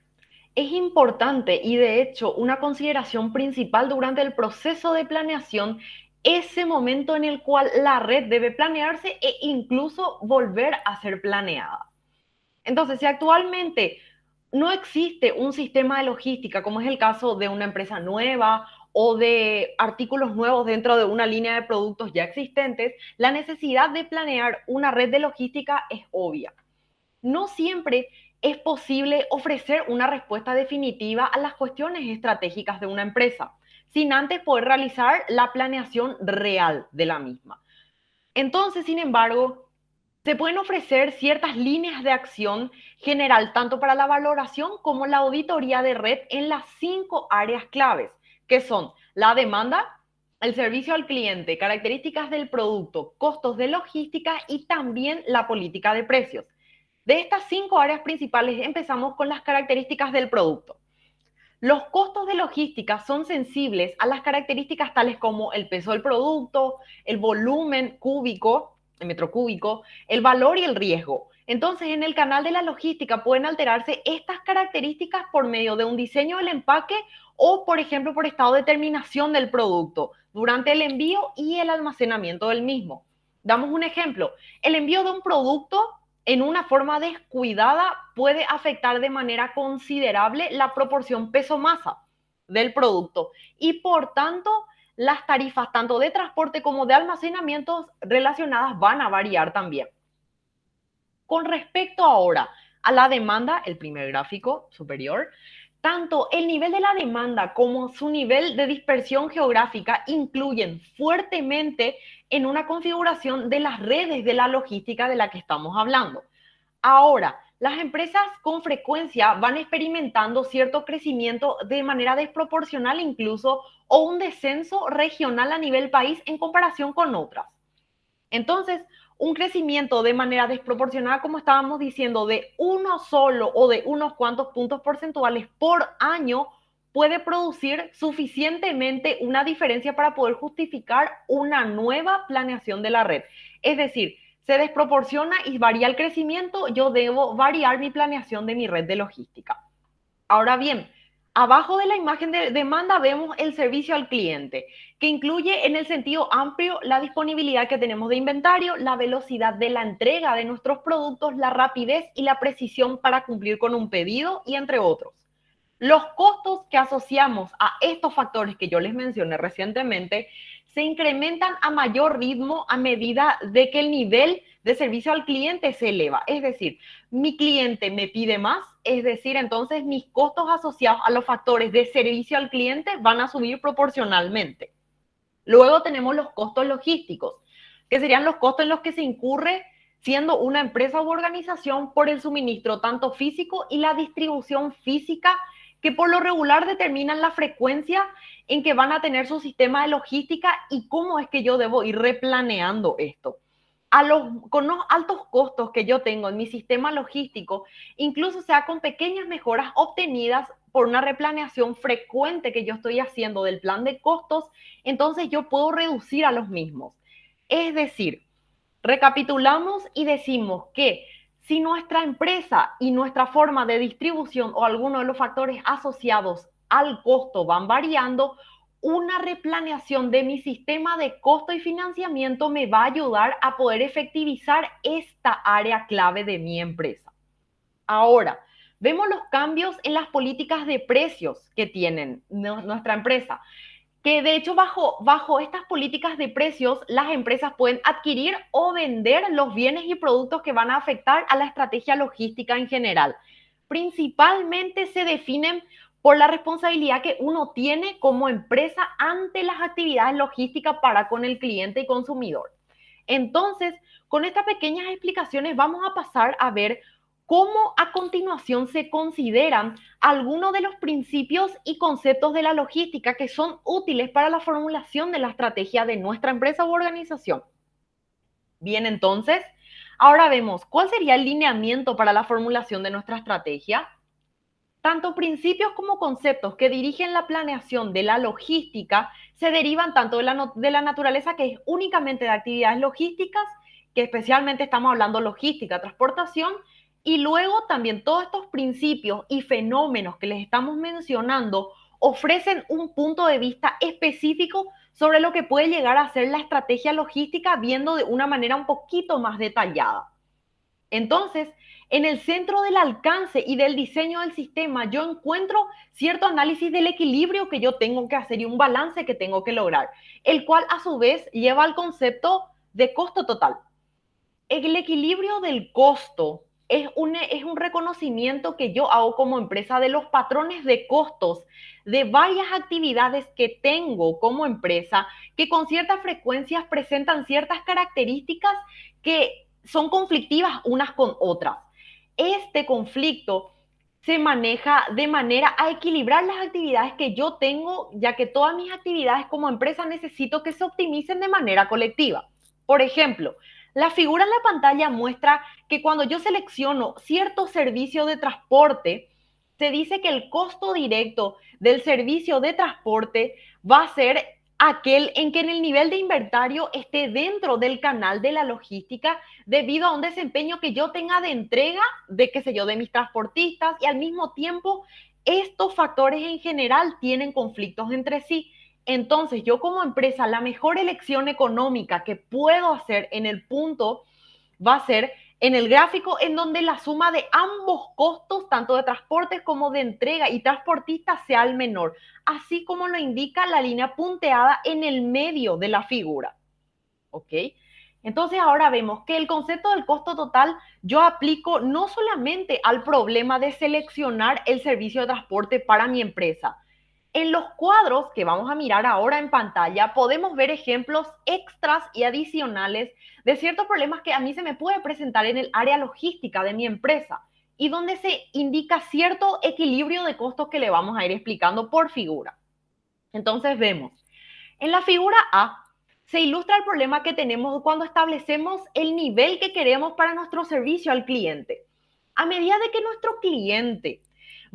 Es importante y de hecho una consideración principal durante el proceso de planeación ese momento en el cual la red debe planearse e incluso volver a ser planeada. Entonces, si actualmente no existe un sistema de logística, como es el caso de una empresa nueva o de artículos nuevos dentro de una línea de productos ya existentes, la necesidad de planear una red de logística es obvia. No siempre es posible ofrecer una respuesta definitiva a las cuestiones estratégicas de una empresa, sin antes poder realizar la planeación real de la misma. Entonces, sin embargo, se pueden ofrecer ciertas líneas de acción general, tanto para la valoración como la auditoría de red en las 5 áreas claves, que son la demanda, el servicio al cliente, características del producto, costos de logística y también la política de precios. De estas 5 áreas principales empezamos con las características del producto. Los costos de logística son sensibles a las características tales como el peso del producto, el volumen cúbico, el metro cúbico, el valor y el riesgo. Entonces, en el canal de la logística pueden alterarse estas características por medio de un diseño del empaque o, por ejemplo, por estado de terminación del producto durante el envío y el almacenamiento del mismo. Damos un ejemplo. El envío de un producto en una forma descuidada puede afectar de manera considerable la proporción peso-masa del producto y, por tanto, las tarifas tanto de transporte como de almacenamientos relacionadas van a variar también. Con respecto ahora a la demanda, el primer gráfico superior, tanto el nivel de la demanda como su nivel de dispersión geográfica influyen fuertemente en una configuración de las redes de la logística de la que estamos hablando. Ahora, las empresas con frecuencia van experimentando cierto crecimiento de manera desproporcional incluso o un descenso regional a nivel país en comparación con otras. Entonces, un crecimiento de manera desproporcional, como estábamos diciendo, de uno solo o de unos cuantos puntos porcentuales por año puede producir suficientemente una diferencia para poder justificar una nueva planeación de la red. Es decir, se desproporciona y varía el crecimiento, yo debo variar mi planeación de mi red de logística. Ahora bien, abajo de la imagen de demanda vemos el servicio al cliente, que incluye en el sentido amplio la disponibilidad que tenemos de inventario, la velocidad de la entrega de nuestros productos, la rapidez y la precisión para cumplir con un pedido y entre otros. Los costos que asociamos a estos factores que yo les mencioné recientemente se incrementan a mayor ritmo a medida de que el nivel de servicio al cliente se eleva. Es decir, mi cliente me pide más, es decir, entonces mis costos asociados a los factores de servicio al cliente van a subir proporcionalmente. Luego tenemos los costos logísticos, que serían los costos en los que se incurre siendo una empresa u organización por el suministro tanto físico y la distribución física, que por lo regular determinan la frecuencia en que van a tener su sistema de logística y cómo es que yo debo ir replaneando esto. Con los altos costos que yo tengo en mi sistema logístico, incluso sea con pequeñas mejoras obtenidas por una replaneación frecuente que yo estoy haciendo del plan de costos, entonces yo puedo reducir a los mismos. Es decir, recapitulamos y decimos que si nuestra empresa y nuestra forma de distribución o alguno de los factores asociados al costo van variando, una replaneación de mi sistema de costo y financiamiento me va a ayudar a poder efectivizar esta área clave de mi empresa. Ahora, vemos los cambios en las políticas de precios que tienen nuestra empresa, que de hecho bajo estas políticas de precios las empresas pueden adquirir o vender los bienes y productos que van a afectar a la estrategia logística en general. Principalmente se definen por la responsabilidad que uno tiene como empresa ante las actividades logísticas para con el cliente y consumidor. Entonces, con estas pequeñas explicaciones vamos a pasar a ver cómo a continuación se consideran algunos de los principios y conceptos de la logística que son útiles para la formulación de la estrategia de nuestra empresa u organización. Bien, entonces, ahora vemos cuál sería el lineamiento para la formulación de nuestra estrategia. Tanto principios como conceptos que dirigen la planeación de la logística se derivan tanto de la naturaleza que es únicamente de actividades logísticas, que especialmente estamos hablando logística, transportación, y luego también todos estos principios y fenómenos que les estamos mencionando ofrecen un punto de vista específico sobre lo que puede llegar a ser la estrategia logística viendo de una manera un poquito más detallada. Entonces, en el centro del alcance y del diseño del sistema, yo encuentro cierto análisis del equilibrio que yo tengo que hacer y un balance que tengo que lograr, el cual a su vez lleva al concepto de costo total. El equilibrio del costo es un reconocimiento que yo hago como empresa de los patrones de costos de varias actividades que tengo como empresa que con ciertas frecuencias presentan ciertas características que son conflictivas unas con otras. Este conflicto se maneja de manera a equilibrar las actividades que yo tengo, ya que todas mis actividades como empresa necesito que se optimicen de manera colectiva. Por ejemplo, la figura en la pantalla muestra que cuando yo selecciono cierto servicio de transporte, se dice que el costo directo del servicio de transporte va a ser aquel en que en el nivel de inventario esté dentro del canal de la logística debido a un desempeño que yo tenga de entrega de, qué sé yo, de mis transportistas, y al mismo tiempo estos factores en general tienen conflictos entre sí. Entonces, yo como empresa, la mejor elección económica que puedo hacer en el punto va a ser en el gráfico en donde la suma de ambos costos, tanto de transporte como de entrega y transportista, sea el menor, así como lo indica la línea punteada en el medio de la figura. ¿Ok? Entonces ahora vemos que el concepto del costo total yo aplico no solamente al problema de seleccionar el servicio de transporte para mi empresa. En los cuadros que vamos a mirar ahora en pantalla podemos ver ejemplos extras y adicionales de ciertos problemas que a mí se me puede presentar en el área logística de mi empresa y donde se indica cierto equilibrio de costos que le vamos a ir explicando por figura. Entonces vemos, en la figura A se ilustra el problema que tenemos cuando establecemos el nivel que queremos para nuestro servicio al cliente. A medida de que nuestro cliente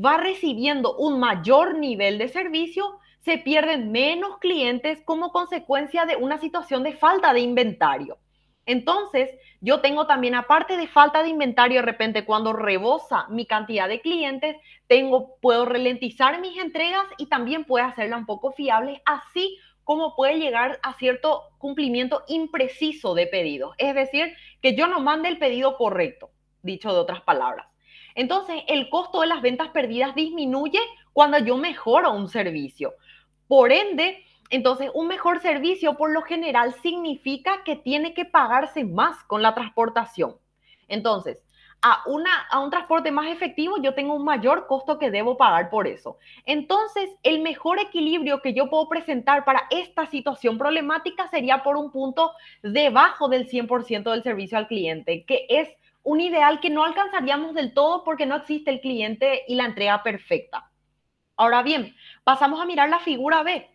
va recibiendo un mayor nivel de servicio, se pierden menos clientes como consecuencia de una situación de falta de inventario. Entonces, yo tengo también, aparte de falta de inventario, de repente cuando rebosa mi cantidad de clientes, puedo ralentizar mis entregas y también puedo hacerla un poco fiable, así como puede llegar a cierto cumplimiento impreciso de pedidos. Es decir, que yo no mande el pedido correcto, dicho de otras palabras. Entonces, el costo de las ventas perdidas disminuye cuando yo mejoro un servicio. Por ende, entonces, un mejor servicio por lo general significa que tiene que pagarse más con la transportación. Entonces, a un transporte más efectivo, yo tengo un mayor costo que debo pagar por eso. Entonces, el mejor equilibrio que yo puedo presentar para esta situación problemática sería por un punto debajo del 100% del servicio al cliente, que es un ideal que no alcanzaríamos del todo porque no existe el cliente y la entrega perfecta. Ahora bien, pasamos a mirar la figura B,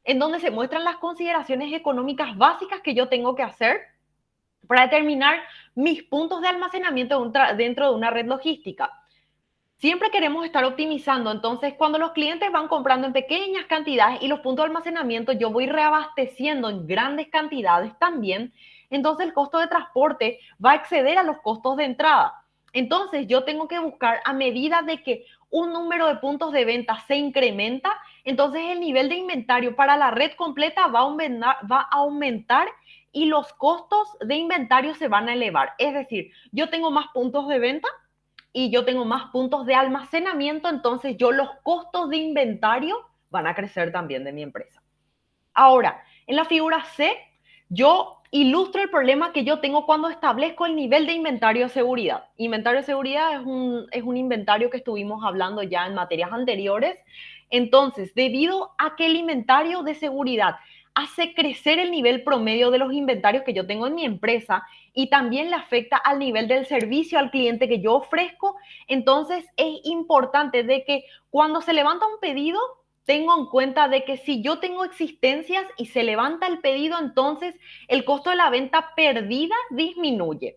en donde se muestran las consideraciones económicas básicas que yo tengo que hacer para determinar mis puntos de almacenamiento dentro de una red logística. Siempre queremos estar optimizando, entonces cuando los clientes van comprando en pequeñas cantidades y los puntos de almacenamiento yo voy reabasteciendo en grandes cantidades también, entonces el costo de transporte va a exceder a los costos de entrada. Entonces yo tengo que buscar, a medida de que un número de puntos de venta se incrementa, entonces el nivel de inventario para la red completa va a aumentar y los costos de inventario se van a elevar. Es decir, yo tengo más puntos de venta y yo tengo más puntos de almacenamiento, entonces los costos de inventario van a crecer también de mi empresa. Ahora, en la figura C, yo ilustro el problema que yo tengo cuando establezco el nivel de inventario de seguridad. Inventario de seguridad es un inventario que estuvimos hablando ya en materias anteriores. Entonces, debido a que el inventario de seguridad hace crecer el nivel promedio de los inventarios que yo tengo en mi empresa y también le afecta al nivel del servicio al cliente que yo ofrezco, entonces es importante de que cuando se levanta un pedido, tengo en cuenta de que si yo tengo existencias y se levanta el pedido, entonces el costo de la venta perdida disminuye.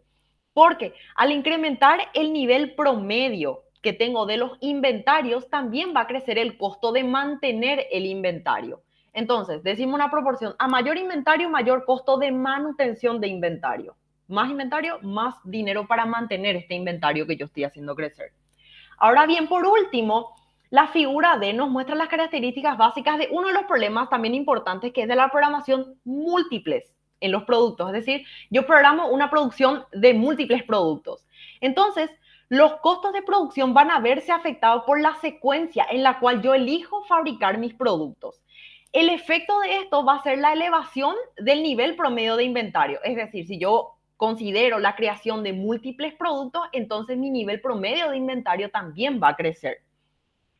Porque al incrementar el nivel promedio que tengo de los inventarios, también va a crecer el costo de mantener el inventario. Entonces, decimos una proporción: a mayor inventario, mayor costo de manutención de inventario. Más inventario, más dinero para mantener este inventario que yo estoy haciendo crecer. Ahora bien, por último, la figura D nos muestra las características básicas de uno de los problemas también importantes, que es de la programación múltiples en los productos. Es decir, yo programo una producción de múltiples productos. Entonces, los costos de producción van a verse afectados por la secuencia en la cual yo elijo fabricar mis productos. El efecto de esto va a ser la elevación del nivel promedio de inventario. Es decir, si yo considero la creación de múltiples productos, entonces mi nivel promedio de inventario también va a crecer.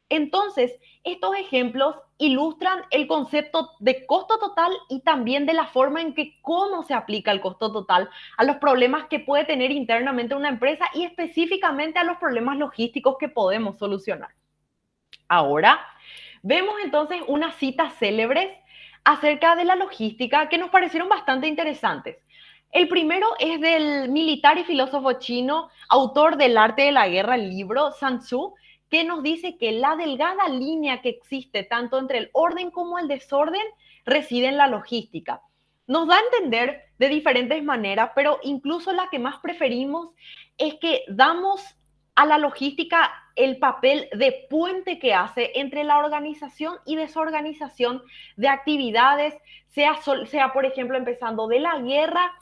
Entonces, estos ejemplos ilustran el concepto de costo total y también de la forma en que cómo se aplica el costo total a los problemas que puede tener internamente una empresa y específicamente a los problemas logísticos que podemos solucionar. Ahora, vemos entonces unas citas célebres acerca de la logística que nos parecieron bastante interesantes. El primero es del militar y filósofo chino, autor del Arte de la Guerra, el libro Sun Tzu, que nos dice que la delgada línea que existe tanto entre el orden como el desorden reside en la logística. Nos da a entender de diferentes maneras, pero incluso la que más preferimos es que damos a la logística el papel de puente que hace entre la organización y desorganización de actividades, sea por ejemplo, empezando de la guerra,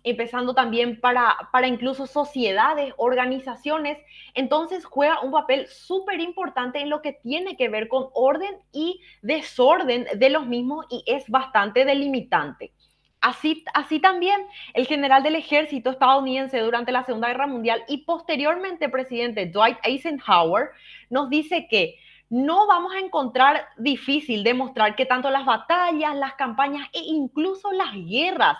empezando también para incluso sociedades, organizaciones. Entonces juega un papel súper importante en lo que tiene que ver con orden y desorden de los mismos y es bastante delimitante. Así también el general del ejército estadounidense durante la Segunda Guerra Mundial y posteriormente presidente Dwight Eisenhower nos dice que no vamos a encontrar difícil demostrar que tanto las batallas, las campañas e incluso las guerras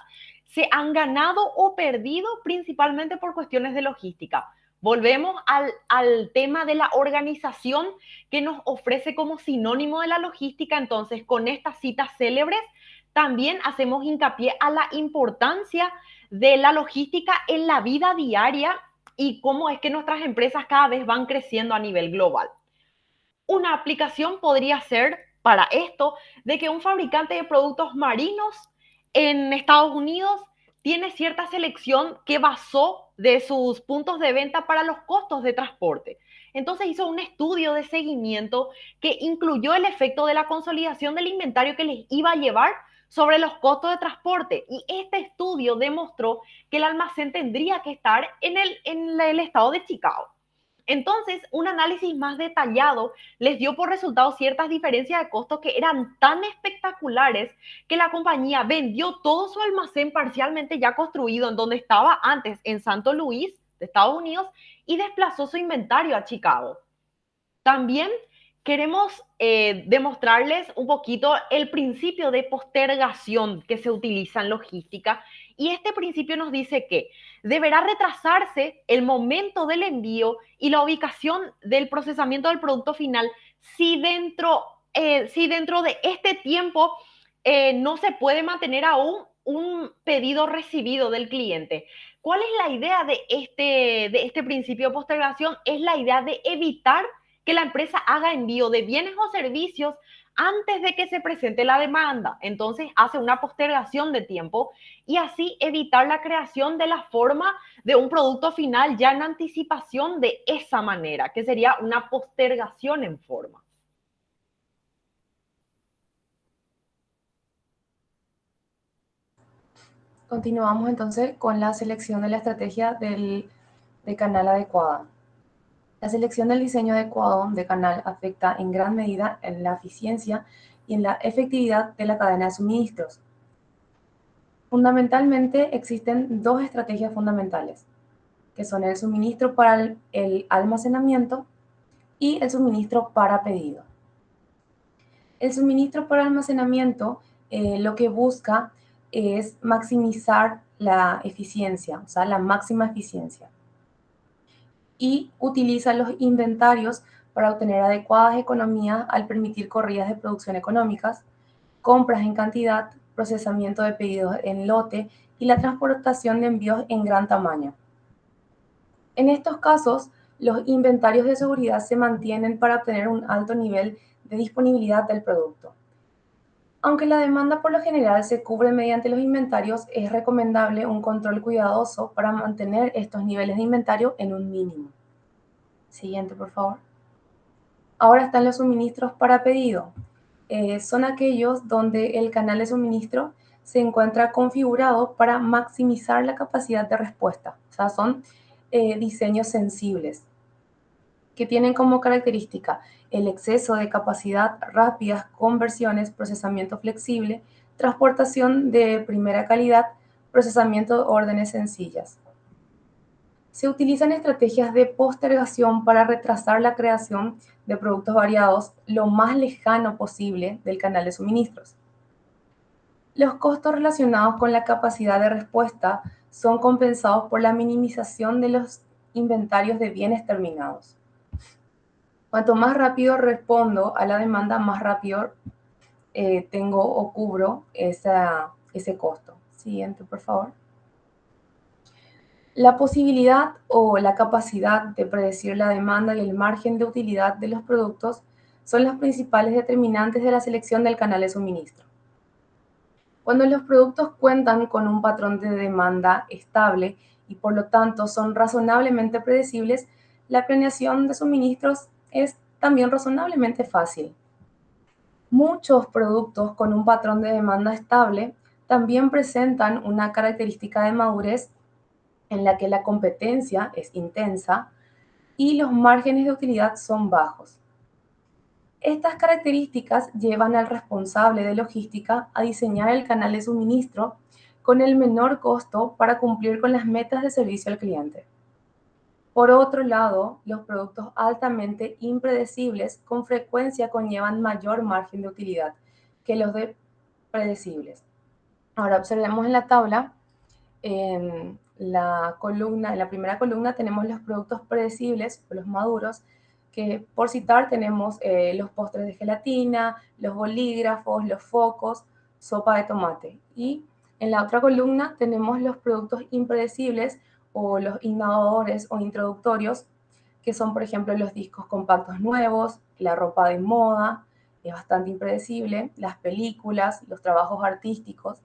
se han ganado o perdido principalmente por cuestiones de logística. Volvemos al tema de la organización que nos ofrece como sinónimo de la logística. Entonces, con estas citas célebres, también hacemos hincapié a la importancia de la logística en la vida diaria y cómo es que nuestras empresas cada vez van creciendo a nivel global. Una aplicación podría ser para esto de que un fabricante de productos marinos en Estados Unidos tiene cierta selección que basó de sus puntos de venta para los costos de transporte. Entonces hizo un estudio de seguimiento que incluyó el efecto de la consolidación del inventario que les iba a llevar sobre los costos de transporte. Y este estudio demostró que el almacén tendría que estar en el estado de Chicago. Entonces, un análisis más detallado les dio por resultado ciertas diferencias de costos que eran tan espectaculares que la compañía vendió todo su almacén parcialmente ya construido en donde estaba antes, en Santo Luis, de Estados Unidos, y desplazó su inventario a Chicago. También queremos demostrarles un poquito el principio de postergación que se utiliza en logística, y este principio nos dice que deberá retrasarse el momento del envío y la ubicación del procesamiento del producto final si dentro de este tiempo no se puede mantener aún un pedido recibido del cliente. ¿Cuál es la idea de este principio de postergación? Es la idea de evitar que la empresa haga envío de bienes o servicios antes de que se presente la demanda. Entonces hace una postergación de tiempo y así evitar la creación de la forma de un producto final ya en anticipación de esa manera, que sería una postergación en forma. Continuamos entonces con la selección de la estrategia de canal adecuada. La selección del diseño adecuado de canal afecta en gran medida en la eficiencia y en la efectividad de la cadena de suministros. Fundamentalmente existen dos estrategias fundamentales, que son el suministro para el almacenamiento y el suministro para pedido. El suministro para almacenamiento lo que busca es maximizar la eficiencia, o sea, la máxima eficiencia. Y utiliza los inventarios para obtener adecuadas economías al permitir corridas de producción económicas, compras en cantidad, procesamiento de pedidos en lote y la transportación de envíos en gran tamaño. En estos casos, los inventarios de seguridad se mantienen para obtener un alto nivel de disponibilidad del producto. Aunque la demanda por lo general se cubre mediante los inventarios, es recomendable un control cuidadoso para mantener estos niveles de inventario en un mínimo. Siguiente, por favor. Ahora están los suministros para pedido. Son aquellos donde el canal de suministro se encuentra configurado para maximizar la capacidad de respuesta. O sea, son diseños sensibles que tienen como característica el exceso de capacidad, rápidas conversiones, procesamiento flexible, transportación de primera calidad, procesamiento de órdenes sencillas. Se utilizan estrategias de postergación para retrasar la creación de productos variados lo más lejano posible del canal de suministros. Los costos relacionados con la capacidad de respuesta son compensados por la minimización de los inventarios de bienes terminados. Cuanto más rápido respondo a la demanda, más rápido tengo o cubro ese costo. Siguiente, por favor. La posibilidad o la capacidad de predecir la demanda y el margen de utilidad de los productos son los principales determinantes de la selección del canal de suministro. Cuando los productos cuentan con un patrón de demanda estable y por lo tanto son razonablemente predecibles, la planeación de suministros es también razonablemente fácil. Muchos productos con un patrón de demanda estable también presentan una característica de madurez en la que la competencia es intensa y los márgenes de utilidad son bajos. Estas características llevan al responsable de logística a diseñar el canal de suministro con el menor costo para cumplir con las metas de servicio al cliente. Por otro lado, los productos altamente impredecibles con frecuencia conllevan mayor margen de utilidad que los de predecibles. Ahora observemos en la tabla, en la primera columna tenemos los productos predecibles o los maduros, que por citar tenemos los postres de gelatina, los bolígrafos, los focos, sopa de tomate. Y en la otra columna tenemos los productos impredecibles o los innovadores o introductorios, que son, por ejemplo, los discos compactos nuevos, la ropa de moda, es bastante impredecible, las películas, los trabajos artísticos.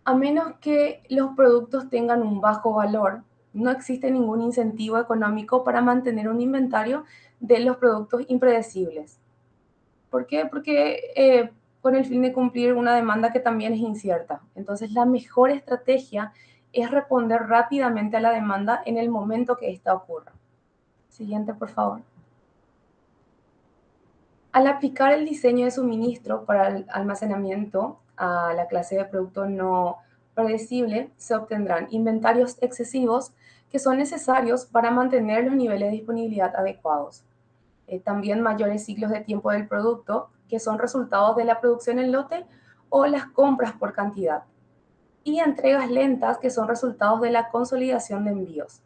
A menos que los productos tengan un bajo valor, no existe ningún incentivo económico para mantener un inventario de los productos impredecibles. ¿Por qué? Porque con el fin de cumplir una demanda que también es incierta. Entonces, la mejor estrategia es responder rápidamente a la demanda en el momento que ésta ocurra. Siguiente, por favor. Al aplicar el diseño de suministro para el almacenamiento a la clase de producto no predecible, se obtendrán inventarios excesivos que son necesarios para mantener los niveles de disponibilidad adecuados. También mayores ciclos de tiempo del producto, que son resultados de la producción en lote o las compras por cantidad. Y entregas lentas, que son resultados de la consolidación de envíos.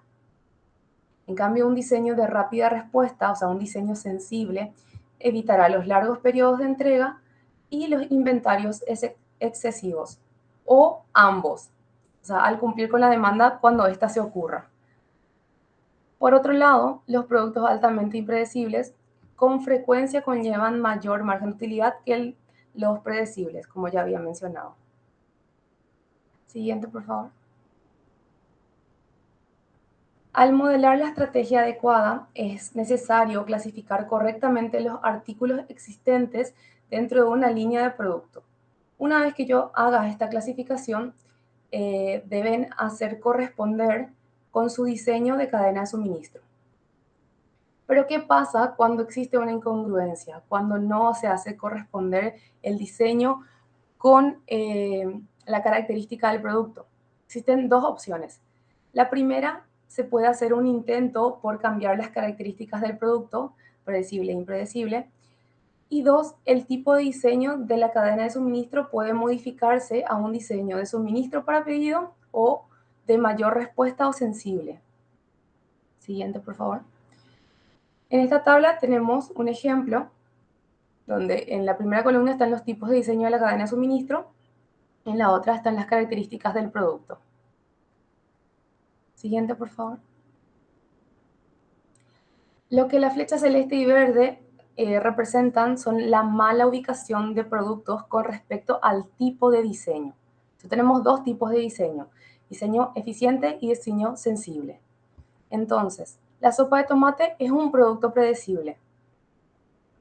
En cambio, un diseño de rápida respuesta, o sea, un diseño sensible, evitará los largos periodos de entrega y los inventarios excesivos, o ambos, o sea, al cumplir con la demanda cuando ésta se ocurra. Por otro lado, los productos altamente impredecibles con frecuencia conllevan mayor margen de utilidad que los predecibles, como ya había mencionado. Siguiente, por favor. Al modelar la estrategia adecuada, es necesario clasificar correctamente los artículos existentes dentro de una línea de producto. Una vez que yo haga esta clasificación, deben hacer corresponder con su diseño de cadena de suministro. Pero ¿qué pasa cuando existe una incongruencia? Cuando no se hace corresponder el diseño con la característica del producto. Existen dos opciones. La primera, se puede hacer un intento por cambiar las características del producto, predecible e impredecible. Y dos, el tipo de diseño de la cadena de suministro puede modificarse a un diseño de suministro para pedido o de mayor respuesta o sensible. Siguiente, por favor. En esta tabla tenemos un ejemplo donde en la primera columna están los tipos de diseño de la cadena de suministro, en la otra están las características del producto. Siguiente, por favor. Lo que la flecha celeste y verde representan son la mala ubicación de productos con respecto al tipo de diseño. Entonces, tenemos dos tipos de diseño eficiente y diseño sensible. Entonces, la sopa de tomate es un producto predecible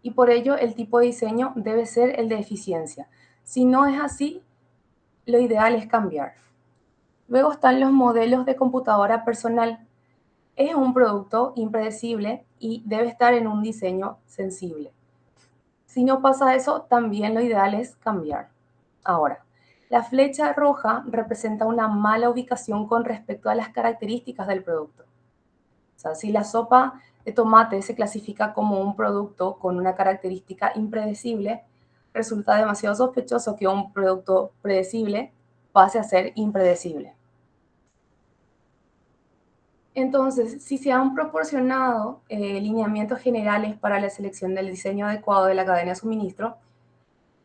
y por ello el tipo de diseño debe ser el de eficiencia. Si no es así, lo ideal es cambiar. Luego están los modelos de computadora personal. Es un producto impredecible y debe estar en un diseño sensible. Si no pasa eso, también lo ideal es cambiar. Ahora, la flecha roja representa una mala ubicación con respecto a las características del producto. O sea, si la sopa de tomate se clasifica como un producto con una característica impredecible, resulta demasiado sospechoso que un producto predecible pase a ser impredecible. Entonces, si se han proporcionado lineamientos generales para la selección del diseño adecuado de la cadena de suministro,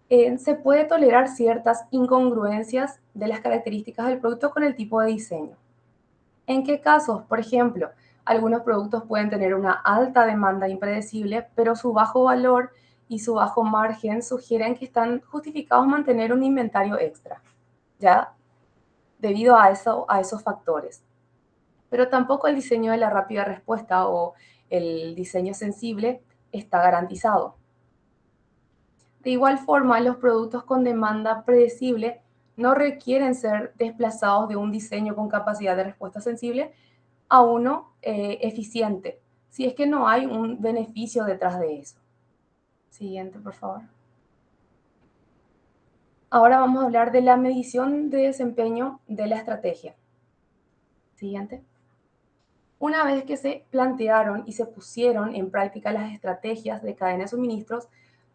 se puede tolerar ciertas incongruencias de las características del producto con el tipo de diseño. ¿En qué casos? Por ejemplo, algunos productos pueden tener una alta demanda impredecible, pero su bajo valor y su bajo margen sugieren que están justificados mantener un inventario extra, ya debido a esos factores. Pero tampoco el diseño de la rápida respuesta o el diseño sensible está garantizado. De igual forma, los productos con demanda predecible no requieren ser desplazados de un diseño con capacidad de respuesta sensible a uno eficiente, si es que no hay un beneficio detrás de eso. Siguiente, por favor. Ahora vamos a hablar de la medición de desempeño de la estrategia. Siguiente. Una vez que se plantearon y se pusieron en práctica las estrategias de cadena de suministros,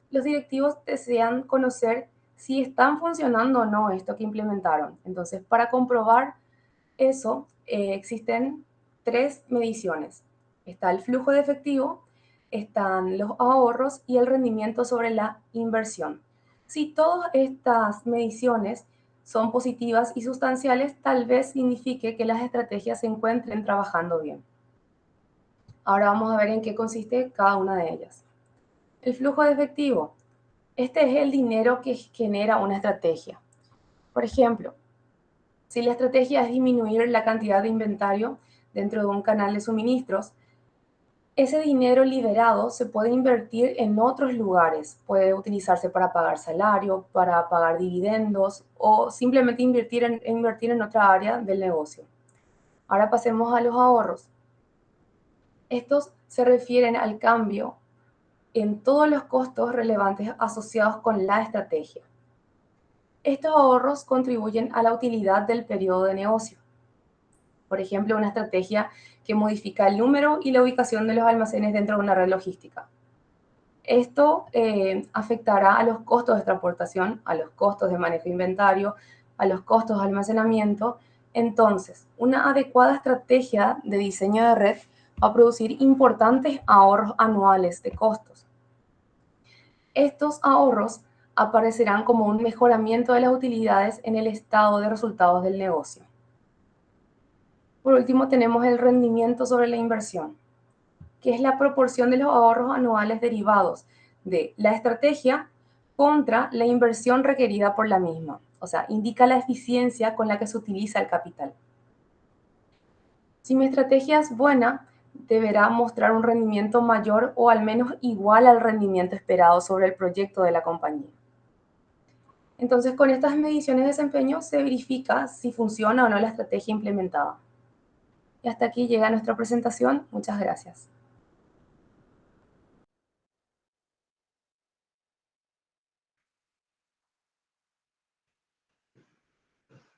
los directivos desean conocer si están funcionando o no esto que implementaron. Entonces, para comprobar eso, existen tres mediciones. Está el flujo de efectivo, están los ahorros y el rendimiento sobre la inversión. Si todas estas mediciones son positivas y sustanciales, tal vez signifique que las estrategias se encuentren trabajando bien. Ahora vamos a ver en qué consiste cada una de ellas. El flujo de efectivo. Este es el dinero que genera una estrategia. Por ejemplo, si la estrategia es disminuir la cantidad de inventario dentro de un canal de suministros, Ese dinero liberado se puede invertir en otros lugares. Puede utilizarse para pagar salario, para pagar dividendos o simplemente invertir en otra área del negocio. Ahora pasemos a los ahorros. Estos se refieren al cambio en todos los costos relevantes asociados con la estrategia. Estos ahorros contribuyen a la utilidad del periodo de negocio. Por ejemplo, una estrategia que modifica el número y la ubicación de los almacenes dentro de una red logística. Esto afectará a los costos de transportación, a los costos de manejo de inventario, a los costos de almacenamiento. Entonces, una adecuada estrategia de diseño de red va a producir importantes ahorros anuales de costos. Estos ahorros aparecerán como un mejoramiento de las utilidades en el estado de resultados del negocio. Por último, tenemos el rendimiento sobre la inversión, que es la proporción de los ahorros anuales derivados de la estrategia contra la inversión requerida por la misma. O sea, indica la eficiencia con la que se utiliza el capital. Si mi estrategia es buena, deberá mostrar un rendimiento mayor o al menos igual al rendimiento esperado sobre el proyecto de la compañía. Entonces, con estas mediciones de desempeño se verifica si funciona o no la estrategia implementada. Y hasta aquí llega nuestra presentación. Muchas gracias.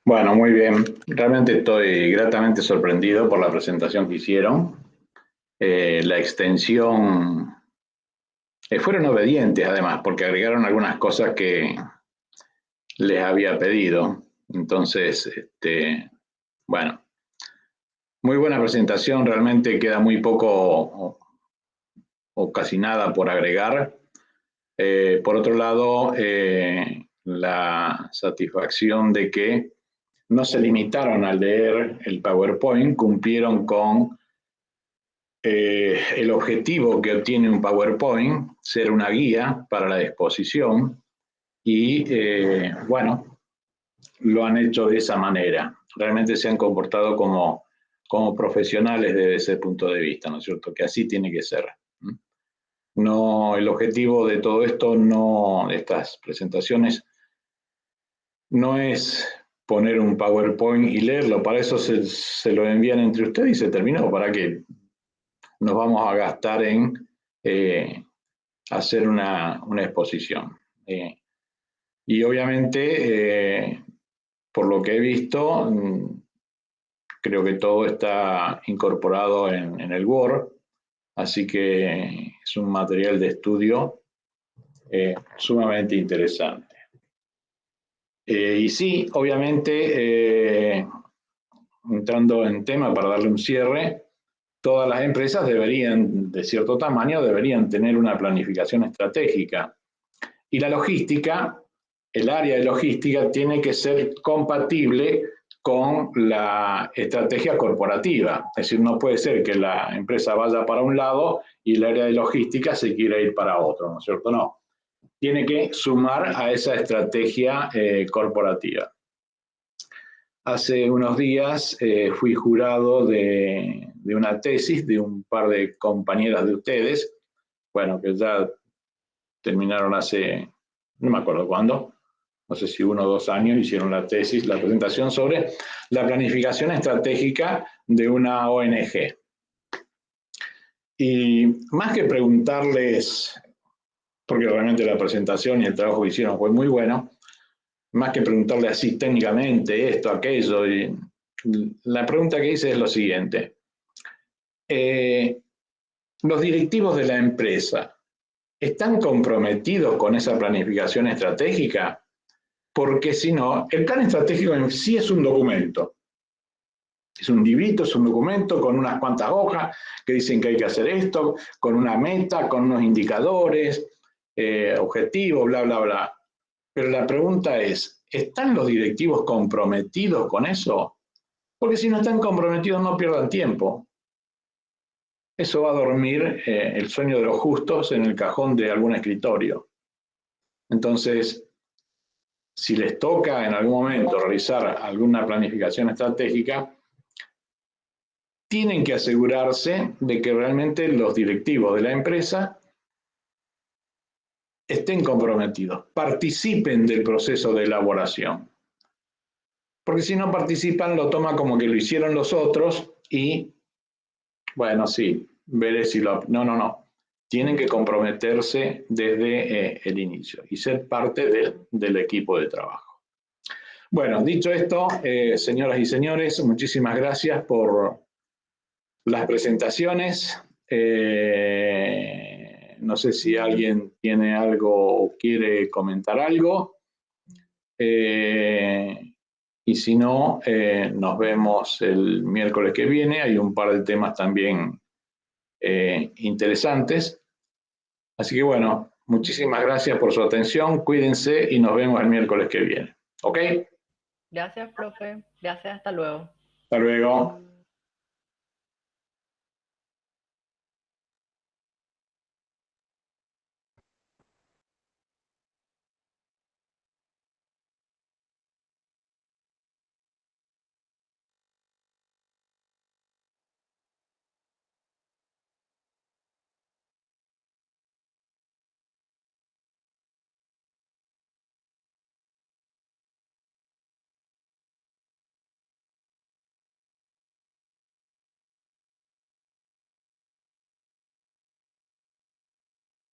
Bueno, muy bien. Realmente estoy gratamente sorprendido por la presentación que hicieron. La extensión... fueron obedientes además, porque agregaron algunas cosas que les había pedido. Entonces, bueno, muy buena presentación. Realmente queda muy poco o casi nada por agregar. Por otro lado, la satisfacción de que no se limitaron a leer el PowerPoint, cumplieron con el objetivo que obtiene un PowerPoint, ser una guía para la exposición, y bueno, lo han hecho de esa manera. Realmente se han comportado como profesionales desde ese punto de vista, ¿no es cierto? Que así tiene que ser. No, el objetivo de todo esto, de estas presentaciones, no es poner un PowerPoint y leerlo. Para eso se lo envían entre ustedes y se terminó. ¿Para qué nos vamos a gastar en hacer una exposición? Y obviamente, por lo que he visto, creo que todo está incorporado en el Word, así que es un material de estudio sumamente interesante. Y sí, obviamente, entrando en tema para darle un cierre, todas las empresas deberían, de cierto tamaño, deberían tener una planificación estratégica. Y la logística, el área de logística, tiene que ser compatible con la estrategia corporativa. Es decir, no puede ser que la empresa vaya para un lado y el área de logística se quiera ir para otro, ¿no es cierto? No. Tiene que sumar a esa estrategia corporativa. Hace unos días fui jurado de una tesis de un par de compañeras de ustedes, bueno, que ya terminaron hace, no me acuerdo cuándo, no sé si 1 o 2 años, hicieron la tesis, la presentación sobre la planificación estratégica de una ONG. Y más que preguntarles, porque realmente la presentación y el trabajo que hicieron fue muy bueno, más que preguntarle así técnicamente esto, aquello, y la pregunta que hice es lo siguiente. Los directivos de la empresa, ¿están comprometidos con esa planificación estratégica? Porque si no, el plan estratégico en sí es un documento. Es un librito, es un documento con unas cuantas hojas que dicen que hay que hacer esto, con una meta, con unos indicadores, objetivos, bla, bla, bla. Pero la pregunta es, ¿están los directivos comprometidos con eso? Porque si no están comprometidos, no pierdan tiempo. Eso va a dormir el sueño de los justos en el cajón de algún escritorio. Entonces, si les toca en algún momento realizar alguna planificación estratégica, tienen que asegurarse de que realmente los directivos de la empresa estén comprometidos, participen del proceso de elaboración. Porque si no participan, lo toman como que lo hicieron los otros y, bueno, sí, veré si lo... No. Tienen que comprometerse desde el inicio y ser parte del equipo de trabajo. Bueno, dicho esto, señoras y señores, muchísimas gracias por las presentaciones. No sé si alguien tiene algo o quiere comentar algo. Y si no, nos vemos el miércoles que viene. Hay un par de temas también interesantes. Así que bueno, muchísimas gracias por su atención. Cuídense y nos vemos el miércoles que viene. ¿Ok? Gracias, profe. Gracias, hasta luego. Hasta luego.